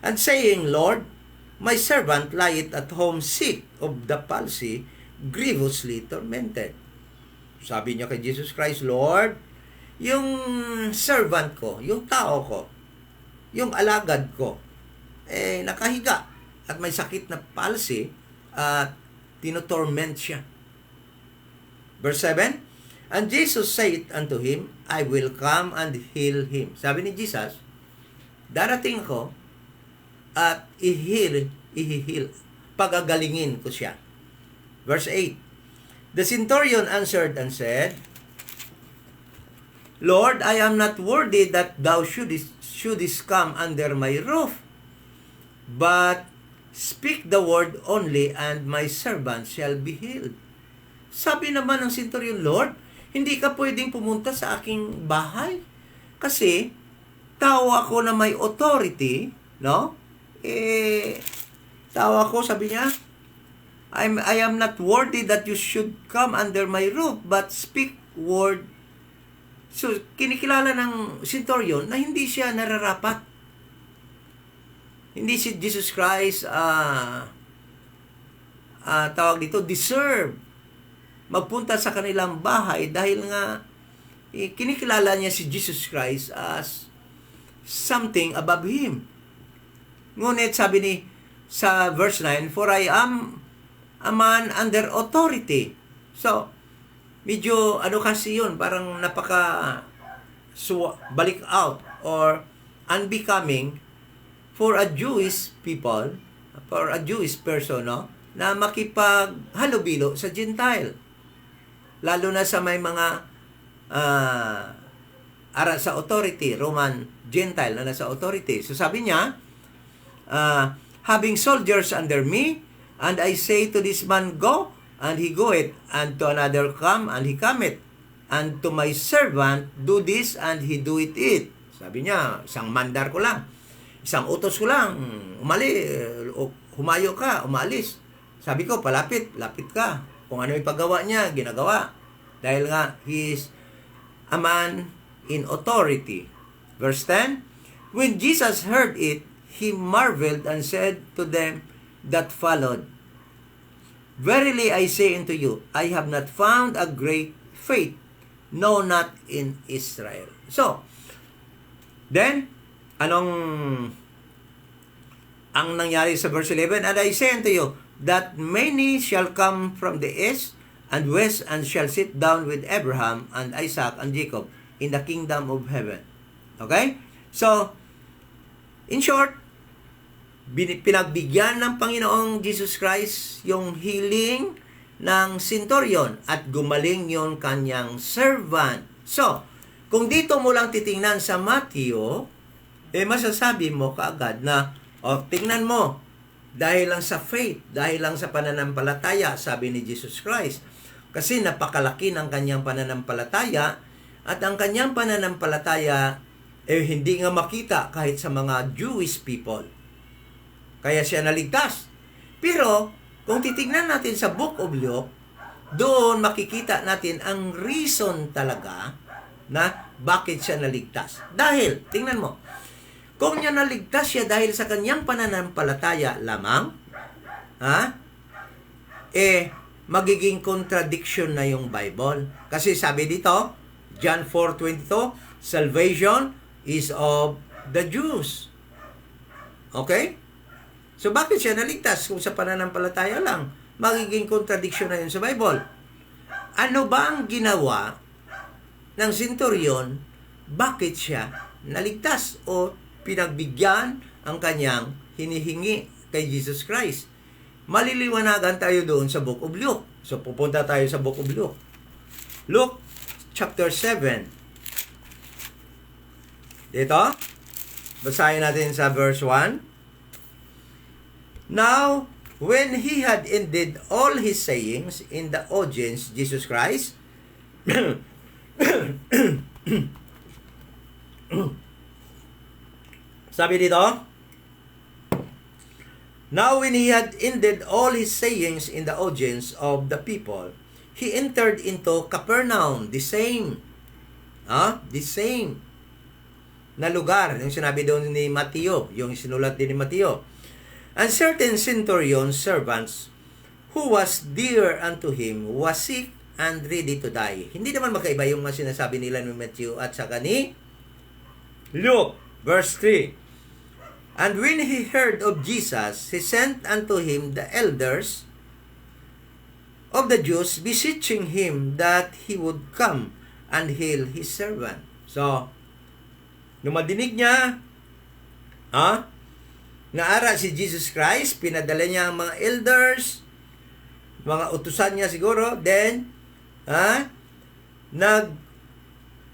"And saying, Lord, my servant lieth at home sick of the palsy, grievously tormented." Sabi niya kay Jesus Christ, "Lord, yung servant ko, yung tao ko, yung alagad ko, nakahiga at may sakit na palsy at tinotorment siya." Verse 7, "And Jesus said unto him, I will come and heal him." Sabi ni Jesus, darating ako at ihil, pagagalingin ko siya. Verse 8, "The centurion answered and said, Lord, I am not worthy that thou shouldest come under my roof, but speak the word only, and my servant shall be healed." Sabi naman ng centurion, "Lord, hindi ka pwedeng pumunta sa aking bahay kasi tao ako na may authority, no? Tao ako," sabi niya, I am not worthy that you should come under my roof, but speak word." So, kinikilala ng centurion na hindi siya nararapat. Hindi si Jesus Christ, tawag dito, deserve magpunta sa kanilang bahay dahil nga kinikilala niya si Jesus Christ as something above him. Ngunit sabi ni sa verse 9, "For I am a man under authority." So, medyo kasi yun, parang balik out or unbecoming for a Jewish people, for a Jewish person, no, na makipaghalubilo sa Gentile. Lalo na sa may mga sa authority, Roman Gentile na nasa authority. So sabi niya, "Having soldiers under me, and I say to this man, go, and he goeth, and to another, come, and he cometh, and to my servant, do this, and he doeth it." Sabi niya, isang mandar ko lang, isang utos ko lang, humayo ka, umalis. Sabi ko, lapit ka. Kung ano yung paggawa niya, ginagawa. Dahil nga, he is a man in authority. Verse 10, "When Jesus heard it, he marveled and said to them that followed, Verily I say unto you, I have not found a great faith, no, not in Israel." So, then, ang nangyari sa verse 11, "And I say unto you, that many shall come from the east and west, and shall sit down with Abraham and Isaac and Jacob in the kingdom of heaven." Okay? So, in short, pinagbigyan ng Panginoong Jesus Christ yung healing ng centurion at gumaling yung kanyang servant. So, kung dito mo lang titingnan sa Matthew, masasabi mo kaagad na, tingnan mo, dahil lang sa faith, dahil lang sa pananampalataya, sabi ni Jesus Christ. Kasi napakalaki ng kanyang pananampalataya, at ang kanyang pananampalataya hindi nga makita kahit sa mga Jewish people. Kaya siya naligtas. Pero, kung titignan natin sa Book of Luke, doon makikita natin ang reason talaga na bakit siya naligtas. Dahil, tingnan mo, kung niya naligtas siya dahil sa kanyang pananampalataya lamang, magiging contradiction na yung Bible. Kasi sabi dito, John 4:22, salvation is of the Jews. Okay? So bakit siya naligtas kung sa pananampalataya lang? Magiging contradiction na yun sa Bible. Ano ba ang ginawa ng centurion? Bakit siya naligtas o pinagbigyan ang kanyang hinihingi kay Jesus Christ? Maliliwanagan tayo doon sa Book of Luke. So pupunta tayo sa Book of Luke. Luke chapter 7. Dito, basahin natin sa verse 1. Now, when he had ended all his sayings in the audience, Jesus Christ, sabi dito, now when he had ended all his sayings in the audience of the people, he entered into Capernaum, the same na lugar, yung sinabi doon ni Mateo, yung sinulat din ni Mateo. And certain centurion servants who was dear unto him was sick and ready to die. Hindi naman magkaiba yung mga sinasabi nila ni Matthew at saka ni Luke. Verse 3. And when he heard of Jesus, he sent unto him the elders of the Jews, beseeching him that he would come and heal his servant. So, nung madinig niya, naara si Jesus Christ, pinadala niya ang mga elders, mga utusan niya siguro, then,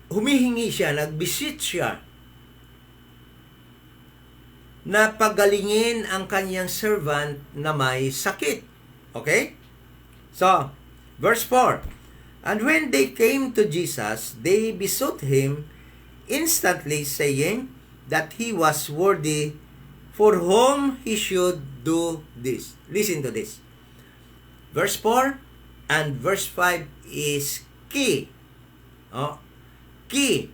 humihingi siya, nag-visit siya, na pagalingin ang kanyang servant na may sakit. Okay? So, verse 4, and when they came to Jesus, they besought him instantly, saying that he was worthy for whom he should do this. Listen to this. Verse 4 and verse 5 is key. Key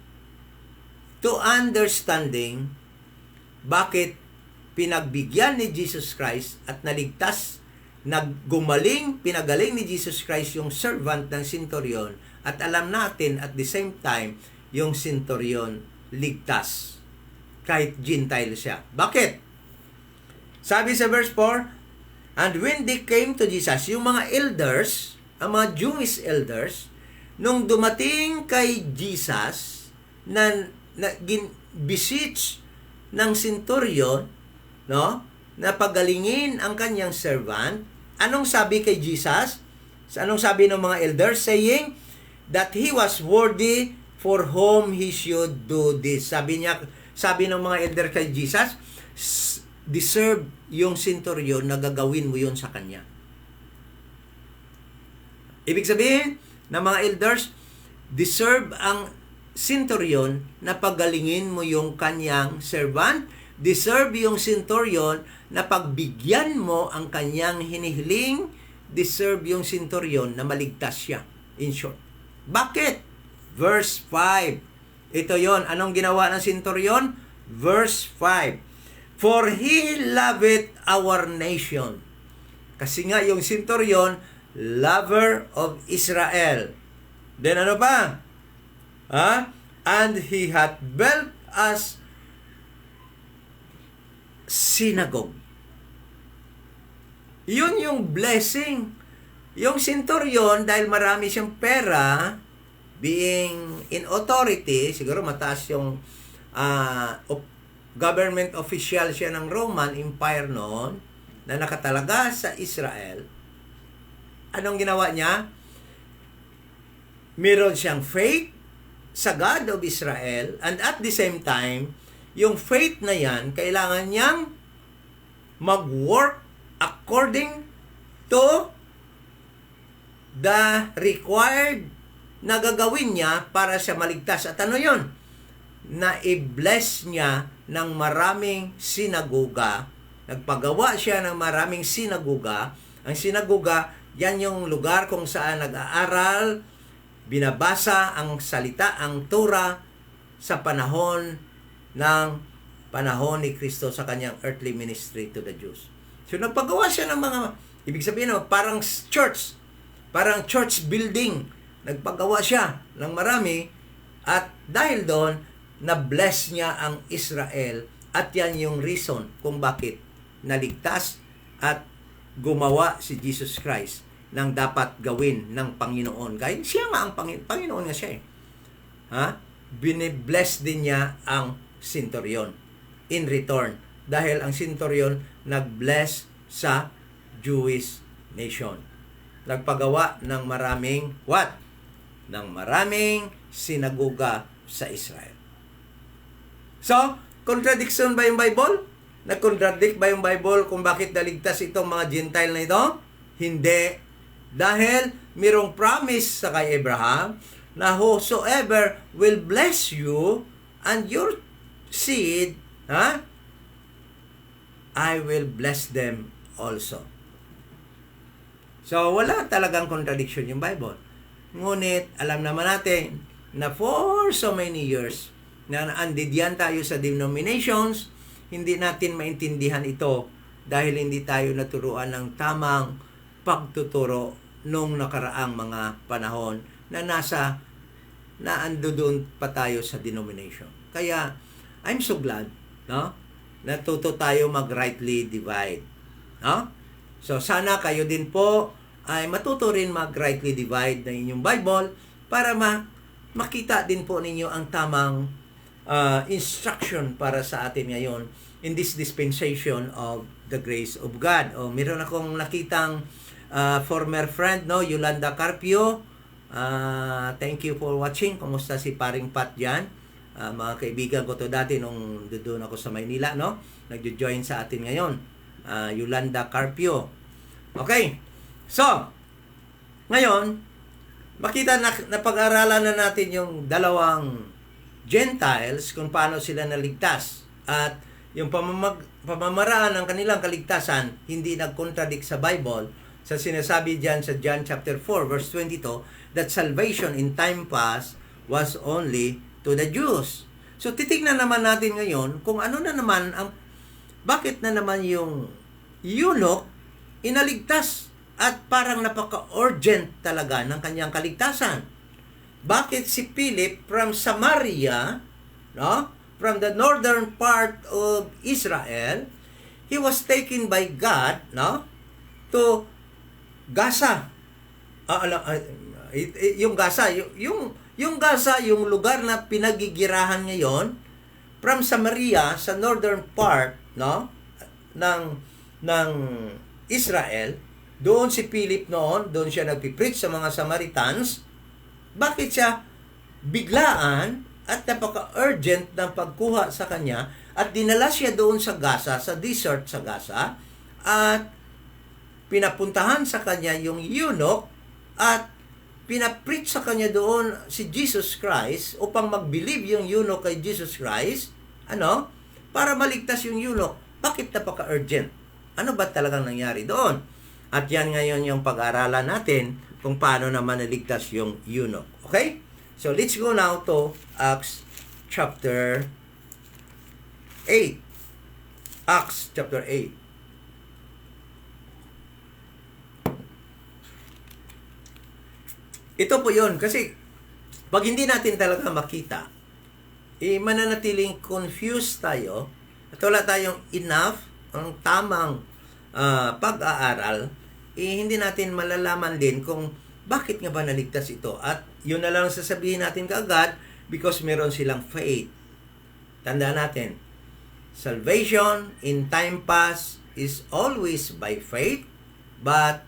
to understanding bakit pinagbigyan ni Jesus Christ at naligtas, pinagaling ni Jesus Christ yung servant ng centurion, at alam natin at the same time, yung centurion ligtas. Kahit Gentile siya. Bakit? Sabi sa verse 4, and when they came to Jesus, yung mga elders, ang mga Jewish elders, nung dumating kay Jesus, na beseech ng centurion, no, na pagalingin ang kanyang servant, anong sabi kay Jesus? Anong sabi ng mga elders? Saying that he was worthy for whom he should do this. Sabi ng mga elder kay Jesus, deserve yung centurion na gagawin mo yun sa kanya. Ibig sabihin, ng mga elders, deserve ang centurion na pagalingin mo yung kanyang servant, deserve yung centurion na pagbigyan mo ang kanyang hinihiling, deserve yung centurion na maligtas siya. In short. Bakit? Verse 5. Ito yon. Anong ginawa ng centurion? Verse 5. For he loveth our nation. Kasi nga yung centurion, lover of Israel. Then ano pa? And he hath built us synagogue. Yun yung blessing. Yung centurion, dahil marami siyang pera, being in authority, siguro mataas yung government official siya ng Roman Empire noon, na nakatalaga sa Israel. Anong ginawa niya? Meron siyang faith sa God of Israel, and at the same time, yung faith na yan, kailangan niyang mag-work according to the required na gagawin niya para siya maligtas. At ano yun? Na i-bless niya ng maraming sinagoga. Nagpagawa siya ng maraming sinagoga. Ang sinagoga, yan yung lugar kung saan nag-aaral, binabasa ang salita, ang Torah sa panahon ni Kristo sa kanyang earthly ministry to the Jews. So nagpagawa siya ng mga, ibig sabihin, parang church. Parang church building. Nagpagawa siya ng marami at dahil doon, na-bless niya ang Israel at yan yung reason kung bakit naligtas at gumawa si Jesus Christ ng dapat gawin ng Panginoon. Kaya siya nga ang Panginoon nga siya eh. Binibless din niya ang centurion in return. Dahil ang centurion nag-bless sa Jewish nation. Nagpagawa ng maraming what? Ng maraming sinagoga sa Israel. So, contradiction ba yung Bible? Nag-contradict ba yung Bible kung bakit naligtas itong mga Gentile na ito? Hindi. Dahil mayroong promise sa kay Abraham na whosoever will bless you and your seed, I will bless them also. So, wala talagang contradiction yung Bible. Ngunit, alam naman natin na for so many years, na andidyan tayo sa denominations, hindi natin maintindihan ito dahil hindi tayo naturuan ng tamang pagtuturo nung nakaraang mga panahon na ando doon pa tayo sa denomination. Kaya, I'm so glad, natuto tayo mag-rightly divide. So, sana kayo din po ay matuto rin mag-rightly divide ng inyong Bible para makita din po ninyo ang tamang instruction para sa atin ngayon in this dispensation of the grace of God. Meron akong nakitang former friend, Yolanda Carpio. Thank you for watching. Kumusta si Paring Pat dyan? Mga kaibigan ko to dati nung doon ako sa Maynila, nagjo-join sa atin ngayon. Yolanda Carpio. Okay. So, ngayon, makita na pag-aralan na natin yung dalawang Gentiles kung paano sila naligtas. At yung pamamaraan ng kanilang kaligtasan hindi nag-contradict sa Bible sa sinasabi diyan sa John chapter 4 verse 22 that salvation in time past was only to the Jews. So titingnan naman natin ngayon kung ano na naman bakit na naman yung eunuch inaligtas at parang napaka-urgent talaga ng kanyang kaligtasan. Bakit si Philip from Samaria, from the northern part of Israel, he was taken by God, to Gaza. Yung Gaza, yung Gaza, yung lugar na pinagigirahan ngayon, from Samaria sa northern part, ng Israel, doon si Philip noon, doon siya nagpipreach sa mga Samaritans. Bakit siya biglaan at napaka-urgent ng pagkuha sa kanya at dinala siya doon sa Gaza, sa desert sa Gaza, at pinapuntahan sa kanya yung eunuch at pinapreach sa kanya doon si Jesus Christ upang mag-believe yung eunuch kay Jesus Christ, para maligtas yung eunuch. Bakit napaka-urgent? Ano ba talagang nangyari doon? At yan ngayon yung pag-aaralan natin kung paano naman naligtas yung eunuch. Okay? So, let's go now to Acts chapter 8. Acts chapter 8. Ito po yun. Kasi, pag hindi natin talaga makita, mananatiling confused tayo at wala tayong enough, ang tamang pag-aaral, hindi natin malalaman din kung bakit nga ba naligtas ito. At yun na lang sasabihin natin kaagad because meron silang faith. Tandaan natin, salvation in time past is always by faith, but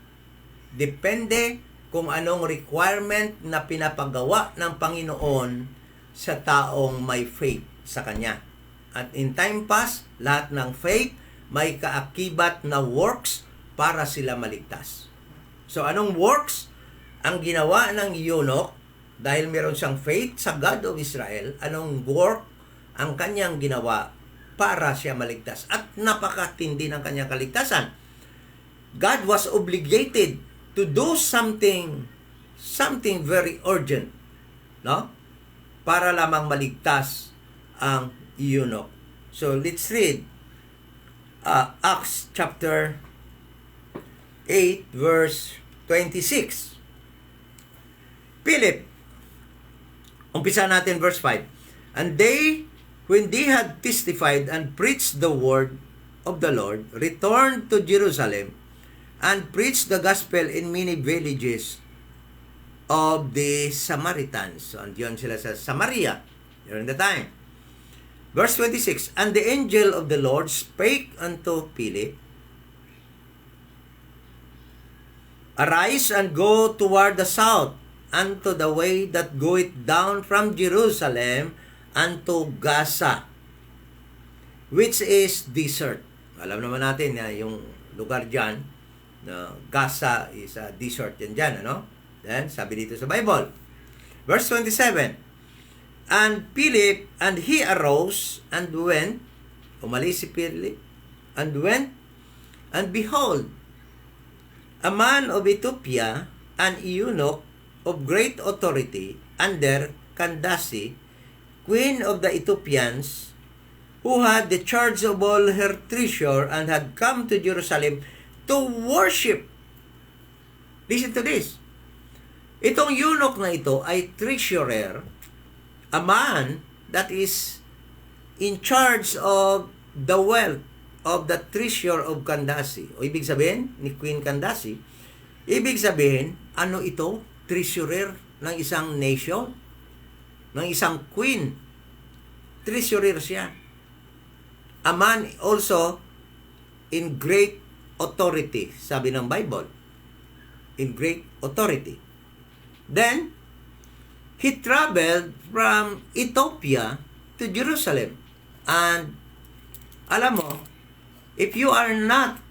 depende kung anong requirement na pinapagawa ng Panginoon sa taong may faith sa Kanya. At in time past, lahat ng faith may kaakibat na works para sila maligtas. So, anong works ang ginawa ng eunuch dahil meron siyang faith sa God of Israel? Anong work ang kanyang ginawa para siya maligtas? At napakatindi ng kanyang kaligtasan. God was obligated to do something very urgent, para lamang maligtas ang eunuch. So, let's read Acts chapter 8 verse 26. Philip, umpisa natin verse 5. And they, when they had testified and preached the word of the Lord, returned to Jerusalem and preached the gospel in many villages of the Samaritans. So, andiyan sila sa Samaria during the time. Verse 26, and the angel of the Lord spake unto Philip, arise and go toward the south, unto the way that goeth down from Jerusalem unto Gaza, which is desert. Alam naman natin na yung lugar dyan, na Gaza is a desert yan dyan, ano? Then, sabi dito sa Bible. Verse 27, and Philip, and he arose and went, umalis si Philip, and went, and behold, a man of Ethiopia, an eunuch of great authority, under Candace, queen of the Ethiopians, who had the charge of all her treasure, and had come to Jerusalem to worship. Listen to this. Itong eunuch na ito ay treasurer, a man that is in charge of the wealth of the treasure of Candace. O ibig sabihin, ni Queen Candace, ibig sabihin, ano ito? Treasurer ng isang nation, ng isang queen. Treasurer siya. A man also in great authority, sabi ng Bible. In great authority. Then, he traveled from Ethiopia to Jerusalem. And, alam mo, if you are not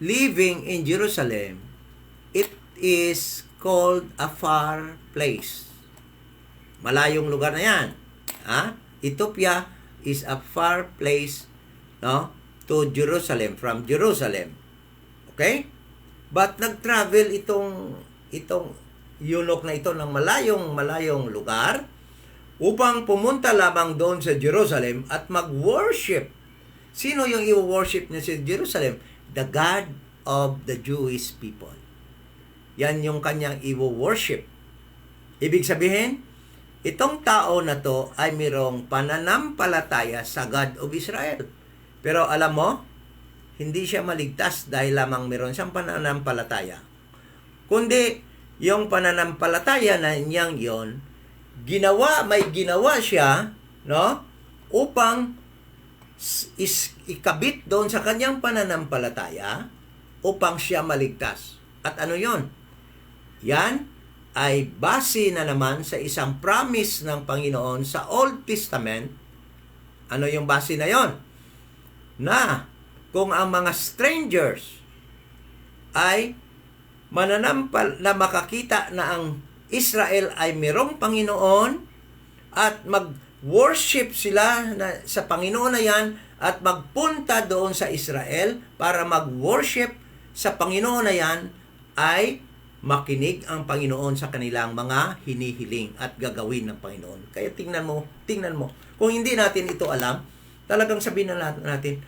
living in Jerusalem, it is called a far place. Malayong lugar na yan. Ha? Ethiopia is a far place, no, to Jerusalem, from Jerusalem. Okay? But nag-travel itong eunuch na ito ng malayong lugar upang pumunta lamang doon sa Jerusalem at mag-worship. Sino yung i-worship niya sa Jerusalem? The God of the Jewish people. Yan yung kanyang i-worship. Ibig sabihin, itong tao na to ay mayroong pananampalataya sa God of Israel. Pero alam mo, hindi siya maligtas dahil lamang mayroon siyang pananampalataya. Kundi, yung pananampalataya na niyang yon, may ginawa siya, no, upang ikabit doon sa kanyang pananampalataya upang siya maligtas. At ano yon? Yan ay base na naman sa isang promise ng Panginoon sa Old Testament. Ano yung base na yon? Na kung ang mga strangers ay mananampal na makakita na ang Israel ay mayroong Panginoon at mag-worship sila sa Panginoon na yan at magpunta doon sa Israel para mag-worship sa Panginoon na yan, ay makinig ang Panginoon sa kanilang mga hinihiling at gagawin ng Panginoon. Kaya tingnan mo. Kung hindi natin ito alam, talagang sabihin na natin,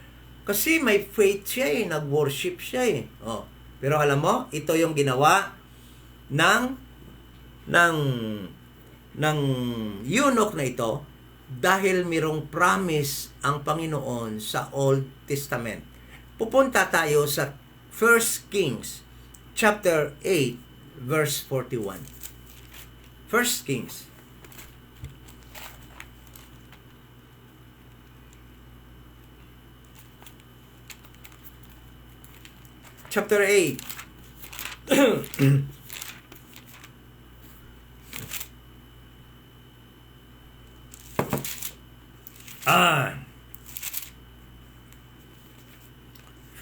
kasi may faith siya nag-worship siya Oh. Pero alam mo, ito yung ginawa ng eunuch na ito dahil mayroong promise ang Panginoon sa Old Testament. Pupunta tayo sa 1 Kings chapter 8 verse 41. 1 Kings chapter 8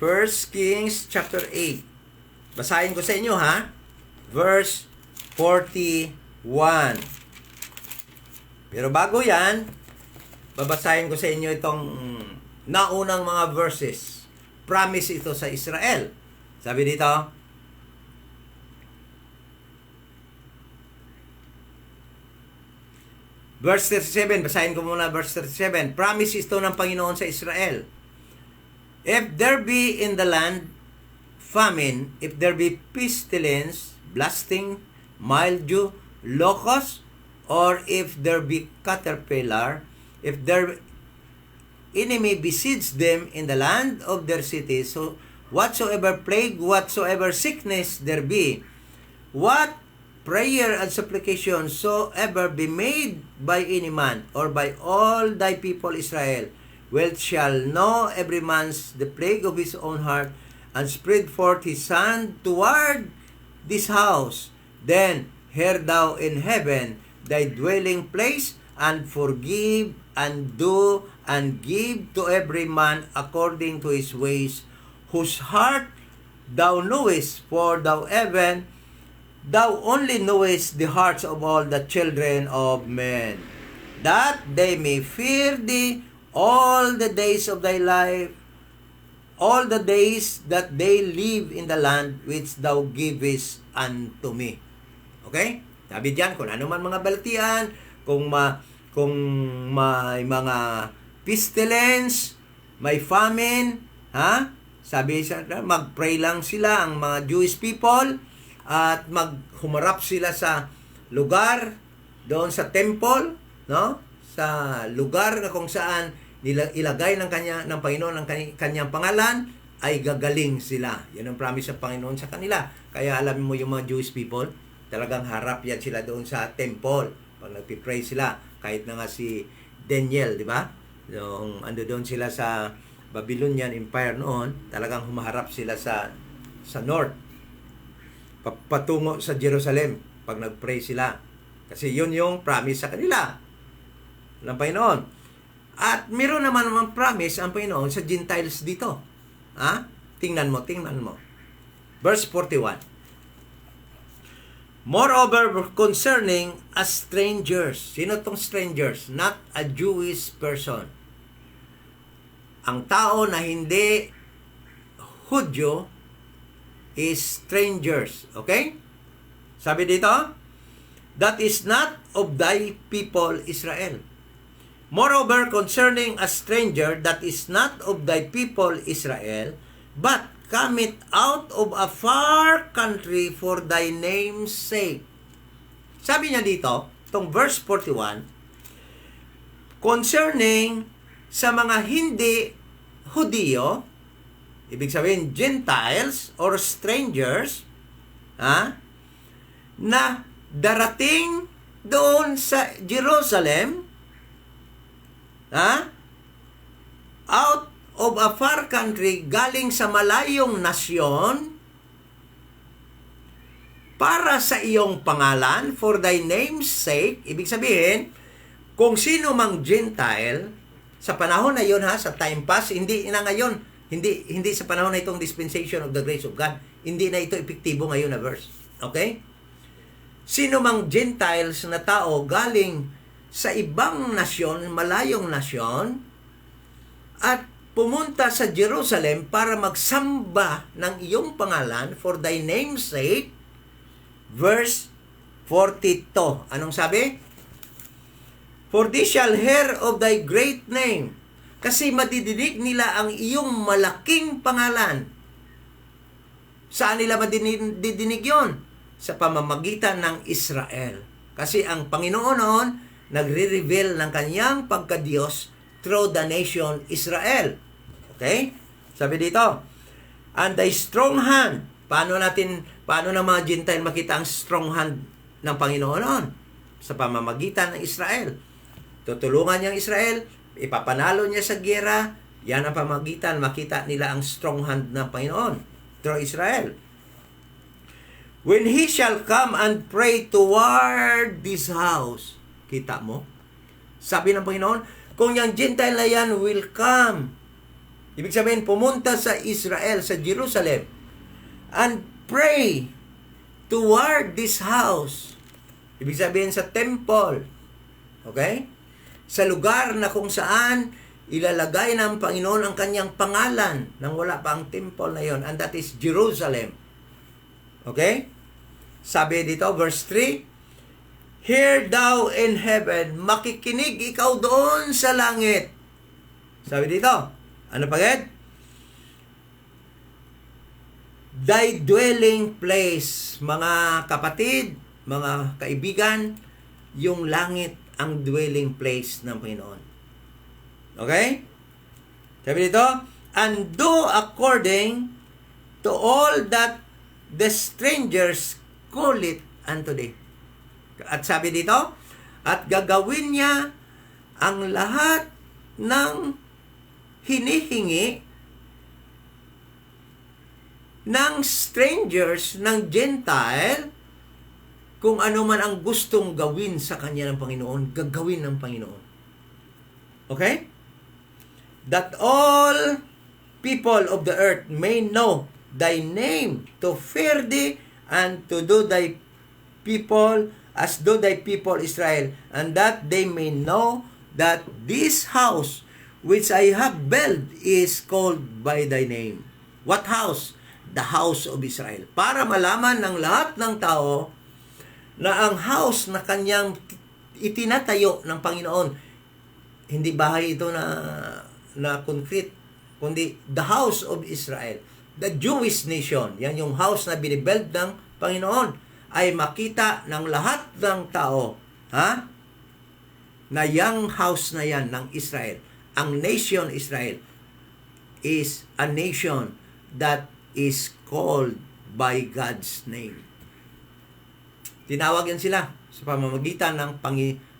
1 Kings chapter 8. Basahin ko sa inyo ha. Verse 41. Pero bago yan, babasahin ko sa inyo itong naunang mga verses. Promise ito sa Israel. Sabi dito, verse 37, basahin ko muna verse 37. Promise ito ng Panginoon sa Israel. If there be in the land famine, if there be pestilence, blasting, mildew, locust, or if there be caterpillar, if their enemy besiege them in the land of their cities, so whatsoever plague, whatsoever sickness there be, what prayer and supplication soever be made by any man, or by all thy people Israel, well shall know every man's the plague of his own heart, and spread forth his hand toward this house. Then hear thou in heaven thy dwelling place, and forgive, and do, and give to every man according to his ways, whose heart thou knowest, for thou only knowest the hearts of all the children of men, that they may fear thee all the days of thy life, all the days that they live in the land which thou givest unto me. Okay? Sabi diyan, kung ano man mga balatian, kung may mga pestilence, may famine, sabi siya, mag-pray lang sila ang mga Jewish people, at maghumarap sila sa lugar doon sa temple, no? Sa lugar na kung saan ilagay ng Panginoon ang kanyang pangalan, ay gagaling sila. Yan ang promise ng Panginoon sa kanila. Kaya alam mo yung mga Jewish people, talagang harap yan sila doon sa temple. Pag nagpipray sila, kahit na nga si Daniel, di ba? Yung ando doon sila sa Babylonian Empire noon, talagang humaharap sila sa north, patungo sa Jerusalem pag nagpray sila. Kasi yun yung promise sa kanila ng Panginoon. At meron naman promise ang Panginoon sa Gentiles dito. Tingnan mo. Verse 41. Moreover, concerning a strangers. Sino tong strangers? Not a Jewish person. Ang tao na hindi Hudyo is strangers. Okay? Sabi dito, that is not of thy people Israel. Moreover, concerning a stranger that is not of thy people Israel, but cometh out of a far country for thy name's sake. Sabi niya dito, itong verse 41, concerning sa mga hindi Hudiyo, ibig sabihin Gentiles or strangers, na darating doon sa Jerusalem, out of a far country, galing sa malayong nasyon, para sa iyong pangalan, for thy name's sake. Ibig sabihin, kung sino mang Gentile, sa panahon na yun sa time pass, hindi na ngayon, hindi sa panahon na itong dispensation of the grace of God, hindi na ito epektibo ngayon na verse. Okay? Sino mang Gentiles na tao galing sa ibang nasyon, malayong nasyon, at pumunta sa Jerusalem para magsamba ng iyong pangalan for thy name's sake. Verse 42. Anong sabi? For they shall hear of thy great name. Kasi madidinig nila ang iyong malaking pangalan. Saan nila madidinig yon? Sa pamamagitan ng Israel. Kasi ang Panginoon noon, nagre-reveal ng kanyang pagka-Diyos through the nation Israel. Okay? Sabi dito, and thy strong hand. Paano ng mga Gentile makita ang strong hand ng Panginoon noon? Sa pamamagitan ng Israel. Tutulungan niya ang Israel, ipapanalo niya sa giyera, yan ang pamamagitan, makita nila ang strong hand ng Panginoon through Israel. When he shall come and pray toward this house. Kita mo? Sabi ng Panginoon, kung yung Gentile na yan will come, ibig sabihin, pumunta sa Israel, sa Jerusalem, and pray toward this house. Ibig sabihin sa temple. Okay? Sa lugar na kung saan ilalagay ng Panginoon ang kanyang pangalan nang wala pa ang temple na yon, and that is Jerusalem. Okay? Sabi dito, verse 3, hear thou in heaven, makikinig ikaw doon sa langit. Sabi dito, ano pagad? Thy dwelling place, mga kapatid, mga kaibigan, yung langit ang dwelling place ng Panginoon. Okay? Sabi dito, and do according to all that the strangers call it unto thee. At sabi dito, at gagawin niya ang lahat ng hinihingi ng strangers, ng Gentile, kung ano man ang gustong gawin sa kanya ng Panginoon, gagawin ng Panginoon. Okay? That all people of the earth may know thy name, to fear thee, and to do thy people as do thy people Israel, and that they may know that this house which I have built is called by thy name. What house? The house of Israel. Para malaman ng lahat ng tao na ang house na kanyang itinatayo ng Panginoon, hindi bahay ito na concrete, kundi the house of Israel, the Jewish nation. Yan yung house na binibuild ng Panginoon, ay makita ng lahat ng tao, na yung house na yan ng Israel, ang nation Israel, is a nation that is called by God's name. Tinawag yan sila sa pamamagitan ng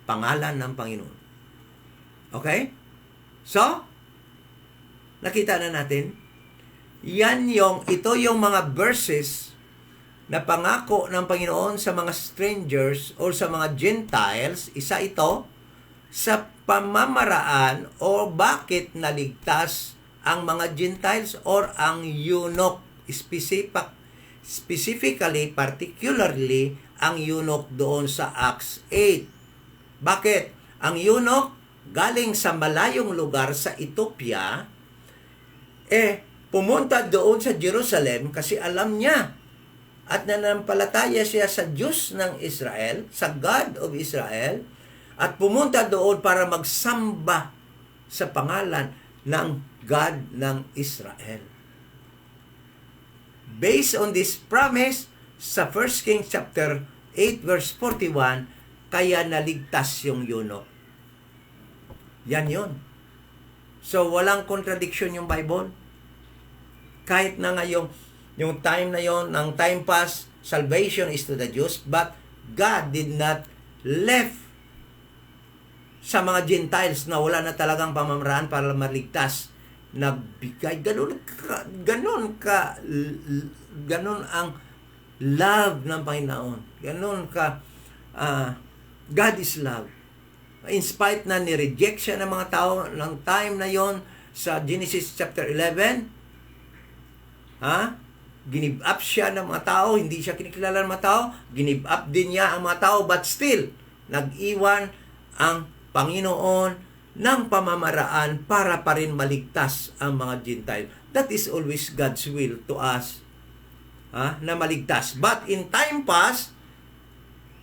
pangalan ng Panginoon. Okay? So, nakita na natin, ito yung mga verses na pangako ng Panginoon sa mga strangers o sa mga Gentiles. Isa ito sa pamamaraan o bakit naligtas ang mga Gentiles or ang eunuch, specifically, particularly, ang eunuch doon sa Acts 8. Bakit? Ang eunuch galing sa malayong lugar sa Ethiopia, pumunta doon sa Jerusalem kasi alam niya at nanampalataya siya sa Diyos ng Israel, sa God of Israel, at pumunta doon para magsamba sa pangalan ng God ng Israel. Based on this promise, sa 1 Kings chapter 8 verse 41, kaya naligtas yung eunuch. Yan yun. So, walang contradiction yung Bible. Kahit na ngayong yung time na yon, ng time pass, salvation is to the Jews, but God did not left sa mga Gentiles na wala na talagang pamamaraan para maligtas. Nagbigay, ganun ang love ng Panginoon. Ganun ka, God is love. In spite na ni-reject siya ng mga tao ng time na yon sa Genesis chapter 11, give up siya ng mga tao, hindi siya kinikilala ng mga tao, give up din niya ang mga tao, but still, nag-iwan ang Panginoon ng pamamaraan para pa rin maligtas ang mga Gentile. That is always God's will to us, na maligtas. But in time past,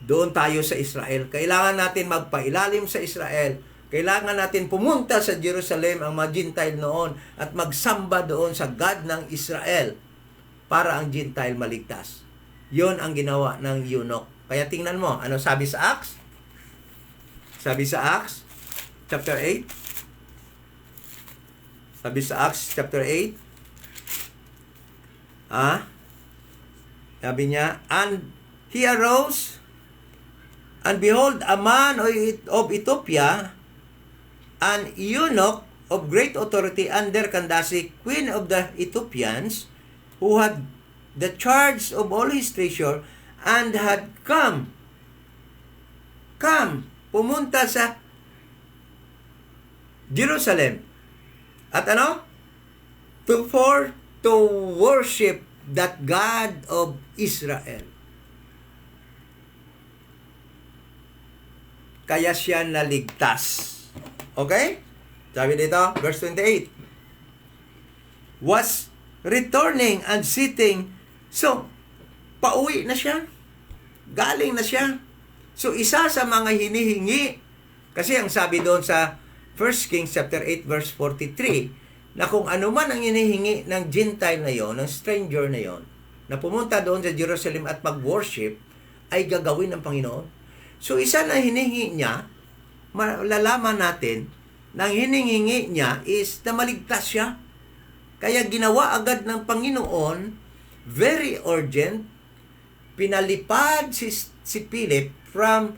doon tayo sa Israel. Kailangan natin magpailalim sa Israel. Kailangan natin pumunta sa Jerusalem, ang mga Gentile noon, at magsamba doon sa God ng Israel para ang Gentile maligtas. Yon ang ginawa ng eunuch. Kaya tingnan mo, ano sabi sa Acts? Sabi sa Acts, chapter 8. Sabi sa Acts, chapter 8. Sabi niya, and he arose, and behold, a man of Ethiopia, an eunuch of great authority under Candace, queen of the Ethiopians, who had the charge of all his treasure, and had pumunta sa Jerusalem. At to worship that God of Israel. Kaya siya naligtas. Okay? Sabi dito, verse 28. Was returning and sitting. So, pauwi na siya. Galing na siya. So, isa sa mga hinihingi, kasi ang sabi doon sa 1 Kings chapter 8 verse 43, na kung ano man ang hinihingi ng Gentile na yon, ng stranger na yon, na pumunta doon sa Jerusalem at mag-worship, ay gagawin ng Panginoon. So isa na hinihingi niya, malalaman natin, na ang hinihingi niya is na maligtas siya. Kaya ginawa agad ng Panginoon, very urgent, pinalipad si Philip from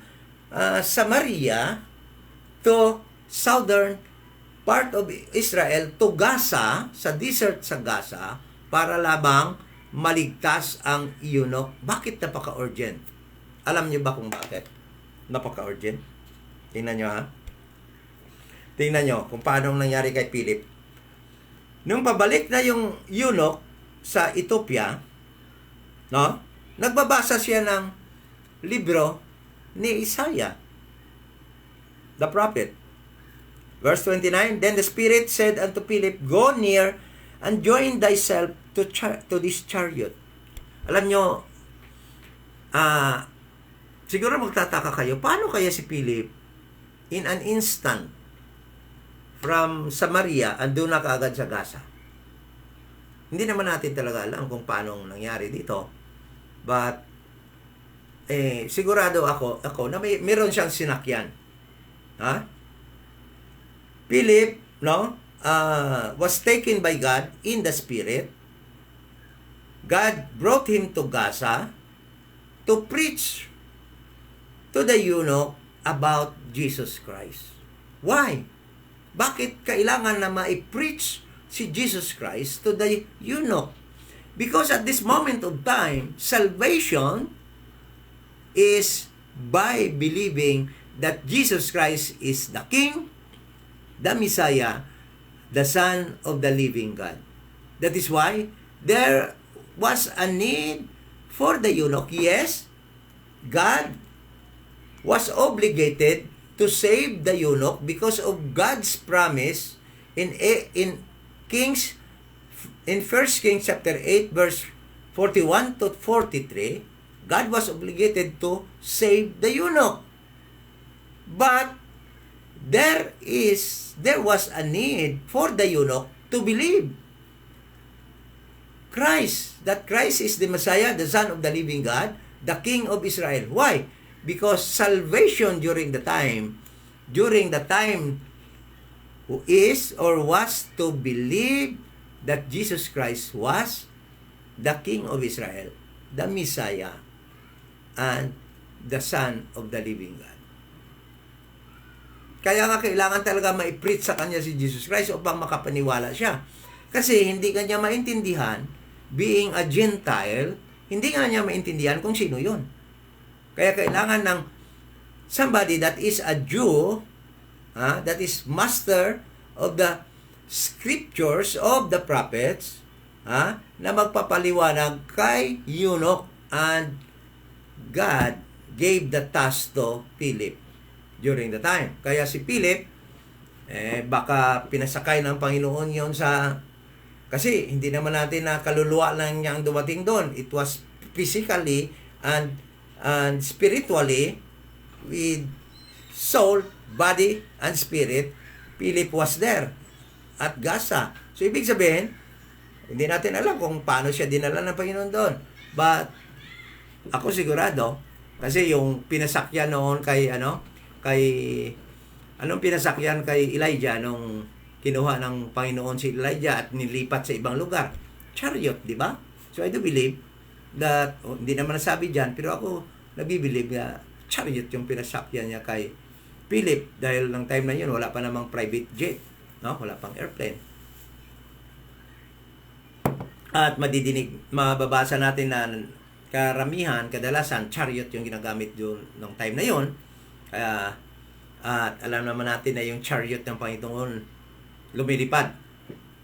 Samaria to southern part of Israel to Gaza, sa desert sa Gaza, para labang maligtas ang eunuch. Bakit napaka-urgent? Alam niyo ba kung bakit napaka-urgent? Tingnan niyo ha. Tingnan niyo kung paano nangyari kay Philip. Nung pabalik na yung eunuch sa Ethiopia, no? Nagbabasa siya ng libro ni Isaiah, the prophet. Verse 29, Then the Spirit said unto Philip, Go near and join thyself to this chariot. Alam nyo, siguro magtataka kayo, paano kaya si Philip in an instant from Samaria andun na kaagad sa Gaza? Hindi naman natin talaga alam kung paano nangyari dito. But, sigurado ako na meron siyang sinakyan. Ha? Philip, no, was taken by God in the Spirit. God brought him to Gaza to preach to the eunuch about Jesus Christ. Why? Bakit kailangan na ma-preach si Jesus Christ to the eunuch? Because at this moment of time, salvation is by believing that Jesus Christ is the King, the Messiah, the Son of the living God. That is why there was a need for the eunuch. Yes, God was obligated to save the eunuch because of God's promise in 1 Kings chapter 8 verse 41 to 43. God was obligated to save the eunuch. But there was a need for the eunuch to believe that Christ is the Messiah, the Son of the living God, the King of Israel. Why? Because salvation during the time who is or was to believe that Jesus Christ was the King of Israel, the Messiah, and the Son of the living God. Kaya nga kailangan talaga ma-preach sa kanya si Jesus Christ upang makapaniwala siya. Kasi hindi kanya maintindihan, being a Gentile, hindi nga niya maintindihan kung sino yun. Kaya kailangan ng somebody that is a Jew, that is master of the scriptures of the prophets, na magpapaliwanag kay eunuch, and God gave the task to Philip during the time. Kaya si Philip, baka pinasakay ng Panginoon yon kasi hindi naman natin na kaluluwa lang niya ang dumating doon. It was physically and spiritually, with soul, body, and spirit. Philip was there at Gaza. So, ibig sabihin, hindi natin alam kung paano siya dinala ng Panginoon doon. But, ako sigurado, kasi yung pinasakyan noon anong pinasakyan kay Elijah nung kinuha ng Panginoon si Elijah at nilipat sa ibang lugar? Chariot, di ba? So I do believe that, hindi naman nasabi dyan, pero ako nabibilib na chariot yung pinasakyan niya kay Philip, dahil ng time na yun, wala pa namang private jet, no? Wala pang airplane. At mababasa natin na karamihan, kadalasan, chariot yung ginagamit doon ng time na yun. At alam naman natin na yung chariot ng Panginoon lumilipad,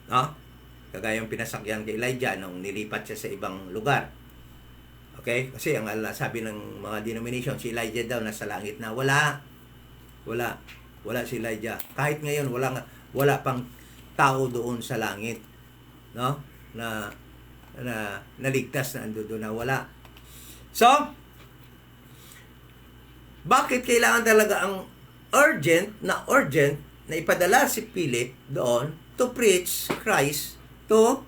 no? Kagaya yung pinasakyan kay Elijah nung nilipat siya sa ibang lugar. Okay? Kasi ang sabi ng mga denomination, si Elijah daw nasa langit na. Wala si Elijah. Kahit ngayon, wala pang tao doon sa langit, no? Na naligtas na ando doon na wala. So, bakit kailangan talaga ang urgent na ipadala si Philip doon to preach Christ to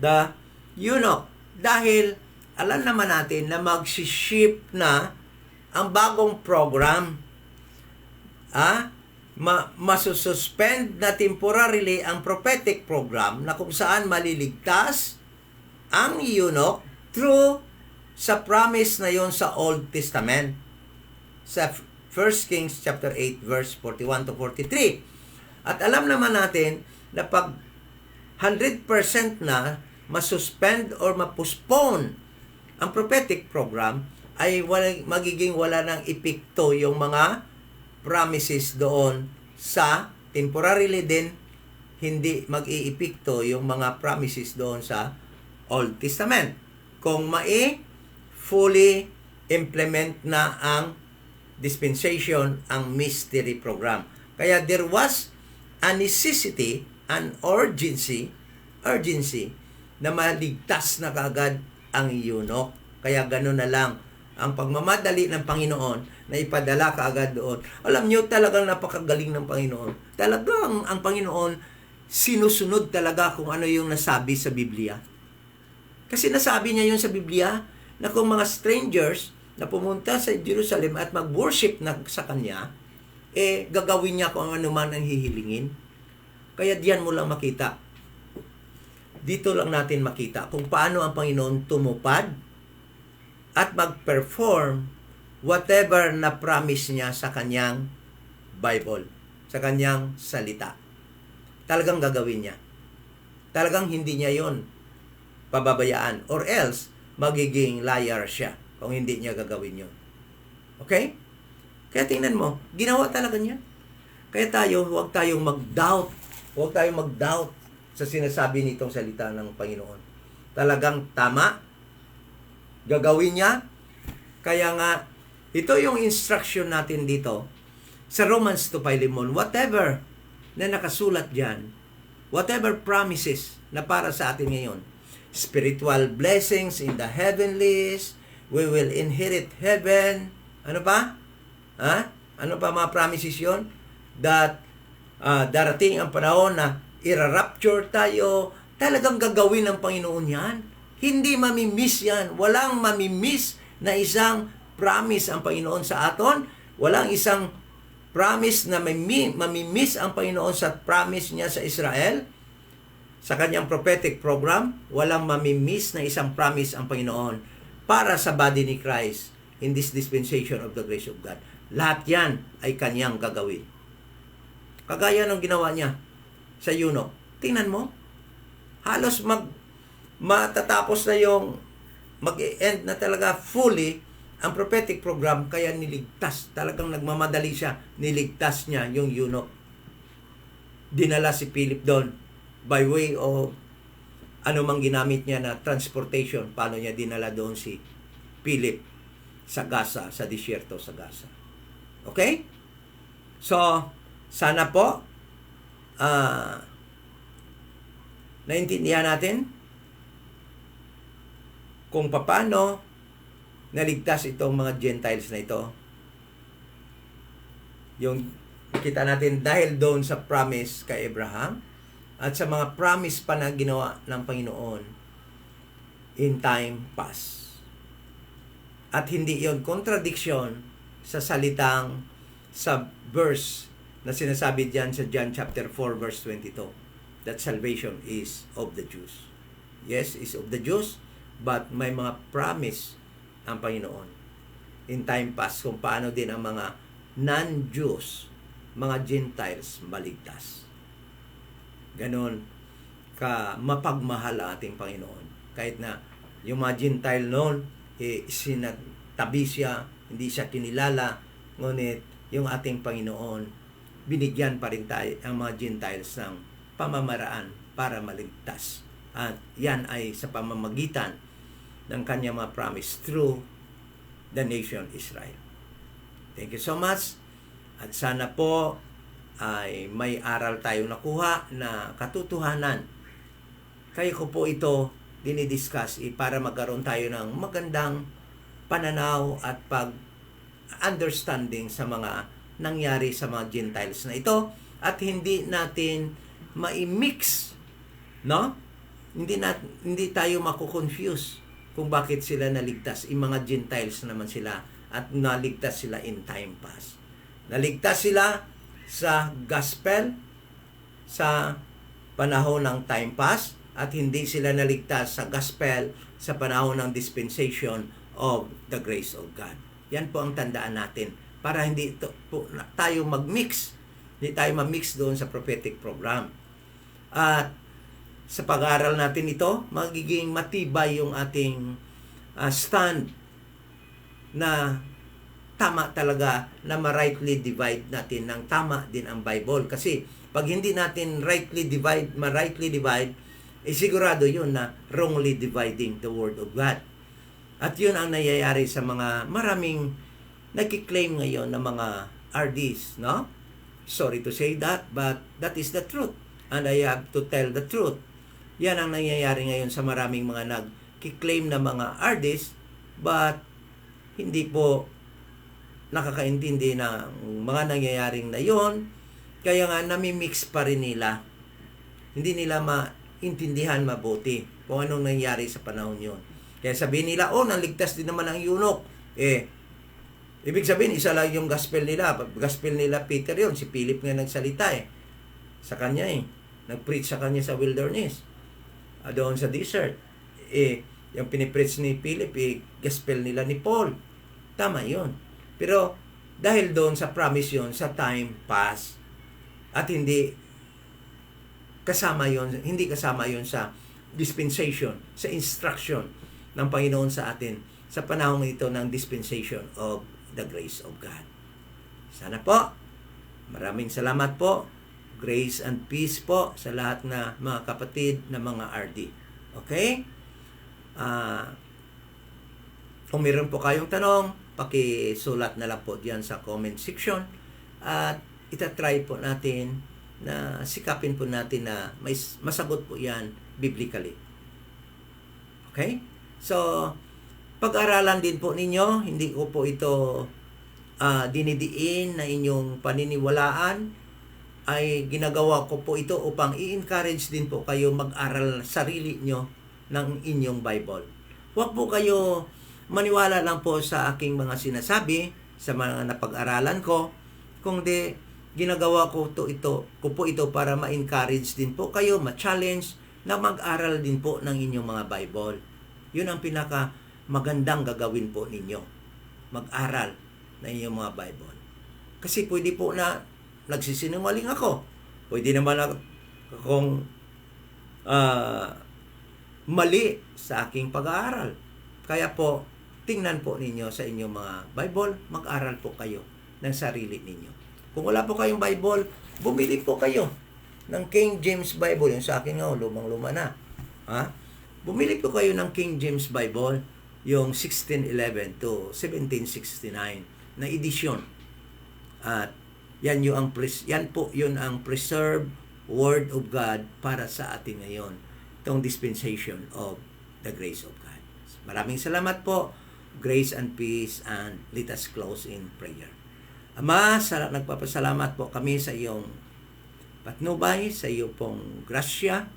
the eunuch? Dahil alam naman natin na mag-shift na ang bagong program. Masususpend na temporarily ang prophetic program na kung saan maliligtas ang eunuch through sa promise na yon sa Old Testament. Sa 1 Kings chapter 8 verse 41 to 43. At alam naman natin na pag 100% na masuspend or mapostpone ang prophetic program, ay magiging wala ng epekto yung mga promises doon sa temporarily din, hindi mag-iepekto yung mga promises doon sa Old Testament. Kung fully implement na ang dispensation, ang mystery program. Kaya there was a necessity, an urgency na maligtas na kaagad ang eunuch. Kaya gano'n na lang ang pagmamadali ng Panginoon na ipadala kaagad doon. Alam niyo, talagang napakagaling ng Panginoon. Talagang ang Panginoon sinusunod talaga kung ano yung nasabi sa Biblia. Kasi nasabi niya yun sa Biblia na kung mga strangers na pumunta sa Jerusalem at mag-worship na sa Kanya, gagawin niya kung ano man ang hihilingin. Kaya diyan mo lang makita. Dito lang natin makita kung paano ang Panginoon tumupad at mag-perform whatever na promise niya sa Kanyang Bible, sa Kanyang salita. Talagang gagawin niya. Talagang hindi niya yon pababayaan, or else magiging liar siya kung hindi niya gagawin yon. Okay? Kaya tingnan mo, ginawa talaga niya. Kaya huwag tayong mag-doubt. Huwag tayong mag-doubt sa sinasabi nitong salita ng Panginoon. Talagang tama. Gagawin niya. Kaya nga, ito yung instruction natin dito sa Romans 2, Philemon. Whatever na nakasulat dyan, whatever promises na para sa atin ngayon, spiritual blessings in the heavenlies, we will inherit heaven. Ano pa? Ano pa mga promises yon? That darating ang panahon na ira-rapture tayo. Talagang gagawin ng Panginoon yan. Hindi mamimiss yan. Walang mamimiss na isang promise ang Panginoon sa aton. Walang isang promise na mamimiss ang Panginoon sa promise niya sa Israel. Sa kanyang prophetic program, walang mamimiss na isang promise ang Panginoon para sa body ni Christ in this dispensation of the grace of God. Lahat yan ay kanyang gagawin. Kagaya ng ginawa niya sa eunuch. Tingnan mo, halos matatapos na yung mag-end na talaga fully ang prophetic program, kaya niligtas. Talagang nagmamadali siya. Niligtas niya yung eunuch. Dinala si Philip doon by way of anumang ginamit niya na transportation. Paano niya dinala doon si Philip sa Gaza, sa disyerto sa Gaza. Okay? So, sana po naintindihan natin kung paano naligtas itong mga Gentiles na ito. Yung kita natin dahil doon sa promise kay Abraham at sa mga promise pa na ginawa ng Panginoon in time past. At hindi yon contradiction sa salitang sa verse na sinasabi diyan sa John chapter 4 verse 22 that salvation is of the Jews. Yes, is of the Jews, but may mga promise ang Panginoon in time past kung paano din ang mga non-Jews, mga Gentiles maligtas. Ganon ka mapagmahal ang ating Panginoon. Kahit na yung mga Gentile noon, sinatabi siya, hindi siya kinilala, ngunit yung ating Panginoon, binigyan pa rin tayo ang mga Gentiles ng pamamaraan para maligtas. At yan ay sa pamamagitan ng kanyang mga promise through the nation Israel. Thank you so much. At sana po ay may aral tayo nakuha na katotohanan. Kaya ko po ito dinidiscuss para magkaroon tayo ng magandang pananaw at pag-understanding sa mga nangyari sa mga Gentiles na ito at hindi natin ma-mix, no? Hindi tayo mako-confuse kung bakit sila naligtas. Yung mga Gentiles naman sila at naligtas sila in time past. Naligtas sila sa gospel sa panahon ng time past at hindi sila naligtas sa gospel sa panahon ng dispensation of the grace of God. Yan po ang tandaan natin para hindi tayo mag-mix. Hindi tayo ma-mix doon sa prophetic program. At sa pag-aaral natin ito, magiging matibay yung ating stand na tama talaga na ma-rightly divide natin ng tama din ang Bible. Kasi pag hindi natin rightly divide, sigurado yun na wrongly dividing the Word of God. At yun ang nangyayari sa mga maraming nagkiklaim ngayon na mga RDs, no? Sorry to say that, but that is the truth. And I have to tell the truth. Yan ang nangyayari ngayon sa maraming mga nagkiklaim na mga RDs, but hindi po nakakaintindi ng mga nangyayaring na yon. Kaya nga nami-mix pa rin nila. Hindi nila maintindihan mabuti kung anong nangyari sa panahon yon. Kaya sabihin nila, naligtas din naman ang eunuch. Ibig sabihin, isa lang yung gospel nila. Gospel nila Peter yon. Si Philip nga nagsalita sa kanya nag-preach sa kanya sa wilderness. Doon sa desert. Yung pinipreach ni Philip, gospel nila ni Paul. Tama yon. Pero dahil doon sa promise yon, sa time pass, at hindi kasama yon sa dispensation, sa instruction ng Panginoon sa atin sa panahon ito ng dispensation of the grace of God. Sana po, maraming salamat po. Grace and peace po sa lahat na mga kapatid na mga RD. Okay? Kung meron po kayong tanong, pakisulat na lang po diyan sa comment section at itatry po natin na sikapin po natin na may masagot po yan biblically. Okay? So, pag-aralan din po ninyo, hindi ko po ito dinidiin na inyong paniniwalaan, ay ginagawa ko po ito upang i-encourage din po kayo mag-aral sarili nyo ng inyong Bible. Huwag po kayo maniwala lang po sa aking mga sinasabi, sa mga napag-aralan ko, kundi ginagawa ko po ito para ma-encourage din po kayo, ma-challenge na mag-aral din po ng inyong mga Bible. Yun ang pinaka magandang gagawin po ninyo. Mag-aral ng inyong mga Bible. Kasi pwede po na nagsisinungaling ako. Pwede naman akong mali sa aking pag-aaral. Kaya po, tingnan po ninyo sa inyong mga Bible, mag-aral po kayo ng sarili ninyo. Kung wala po kayong Bible, bumili po kayo ng King James Bible. Yung sa akin nga, lumang-luma na. Bumili po kayo ng King James Bible, yung 1611 to 1769 na edisyon. At yan po yun ang preserved Word of God para sa atin ngayon. Itong dispensation of the grace of God. Maraming salamat po. Grace and peace, and let us close in prayer. Ama, nagpapasalamat po kami sa iyong patnubay, sa iyo pong grasya.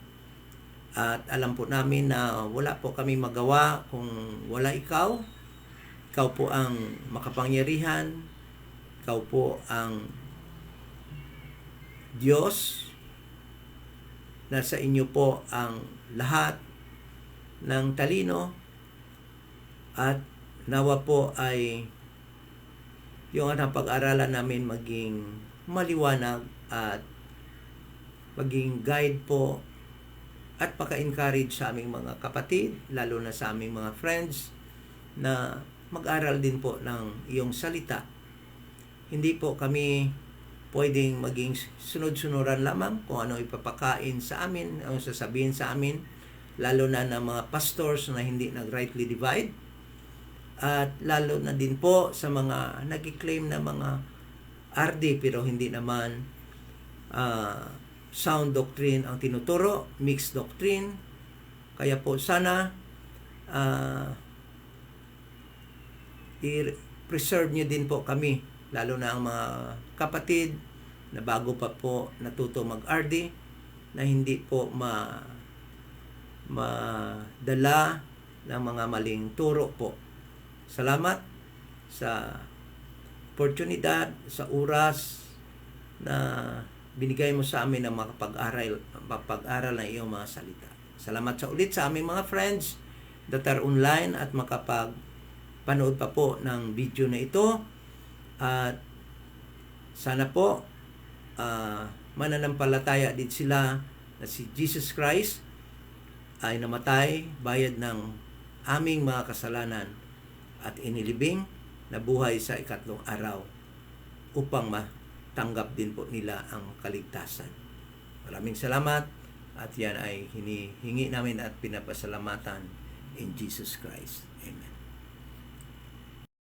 At alam po namin na wala po kami magawa kung wala ikaw. Ikaw po ang makapangyarihan. Ikaw po ang Diyos. Nasa inyo po ang lahat ng talino. At nawa po ay yung pag-aralan namin maging maliwanag at maging guide po at paka-encourage sa aming mga kapatid, lalo na sa aming mga friends, na mag-aral din po ng iyong salita. Hindi po kami pwedeng maging sunod-sunuran lamang kung ano ipapakain sa amin, ang sasabihin sa amin, lalo na ng mga pastors na hindi nag-rightly divide, at lalo na din po sa mga nag-claim na mga RD pero hindi naman sound doctrine ang tinuturo, mixed doctrine. Kaya po sana i-preserve nyo din po kami, lalo na ang mga kapatid na bago pa po natuto mag-RD, na hindi po madala ng mga maling turo po. Salamat sa oportunidad, sa oras na binigay mo sa amin na mapag-aral ng iyong mga salita. Salamat sa ulit sa aming mga friends that are online at makapag-panood pa po ng video na ito. At sana po mananampalataya din sila na si Jesus Christ ay namatay, bayad ng aming mga kasalanan at inilibing na buhay sa ikatlong araw upang matanggap din po nila ang kaligtasan. Maraming salamat at yan ay hinihingi namin at pinapasalamatan in Jesus Christ. Amen.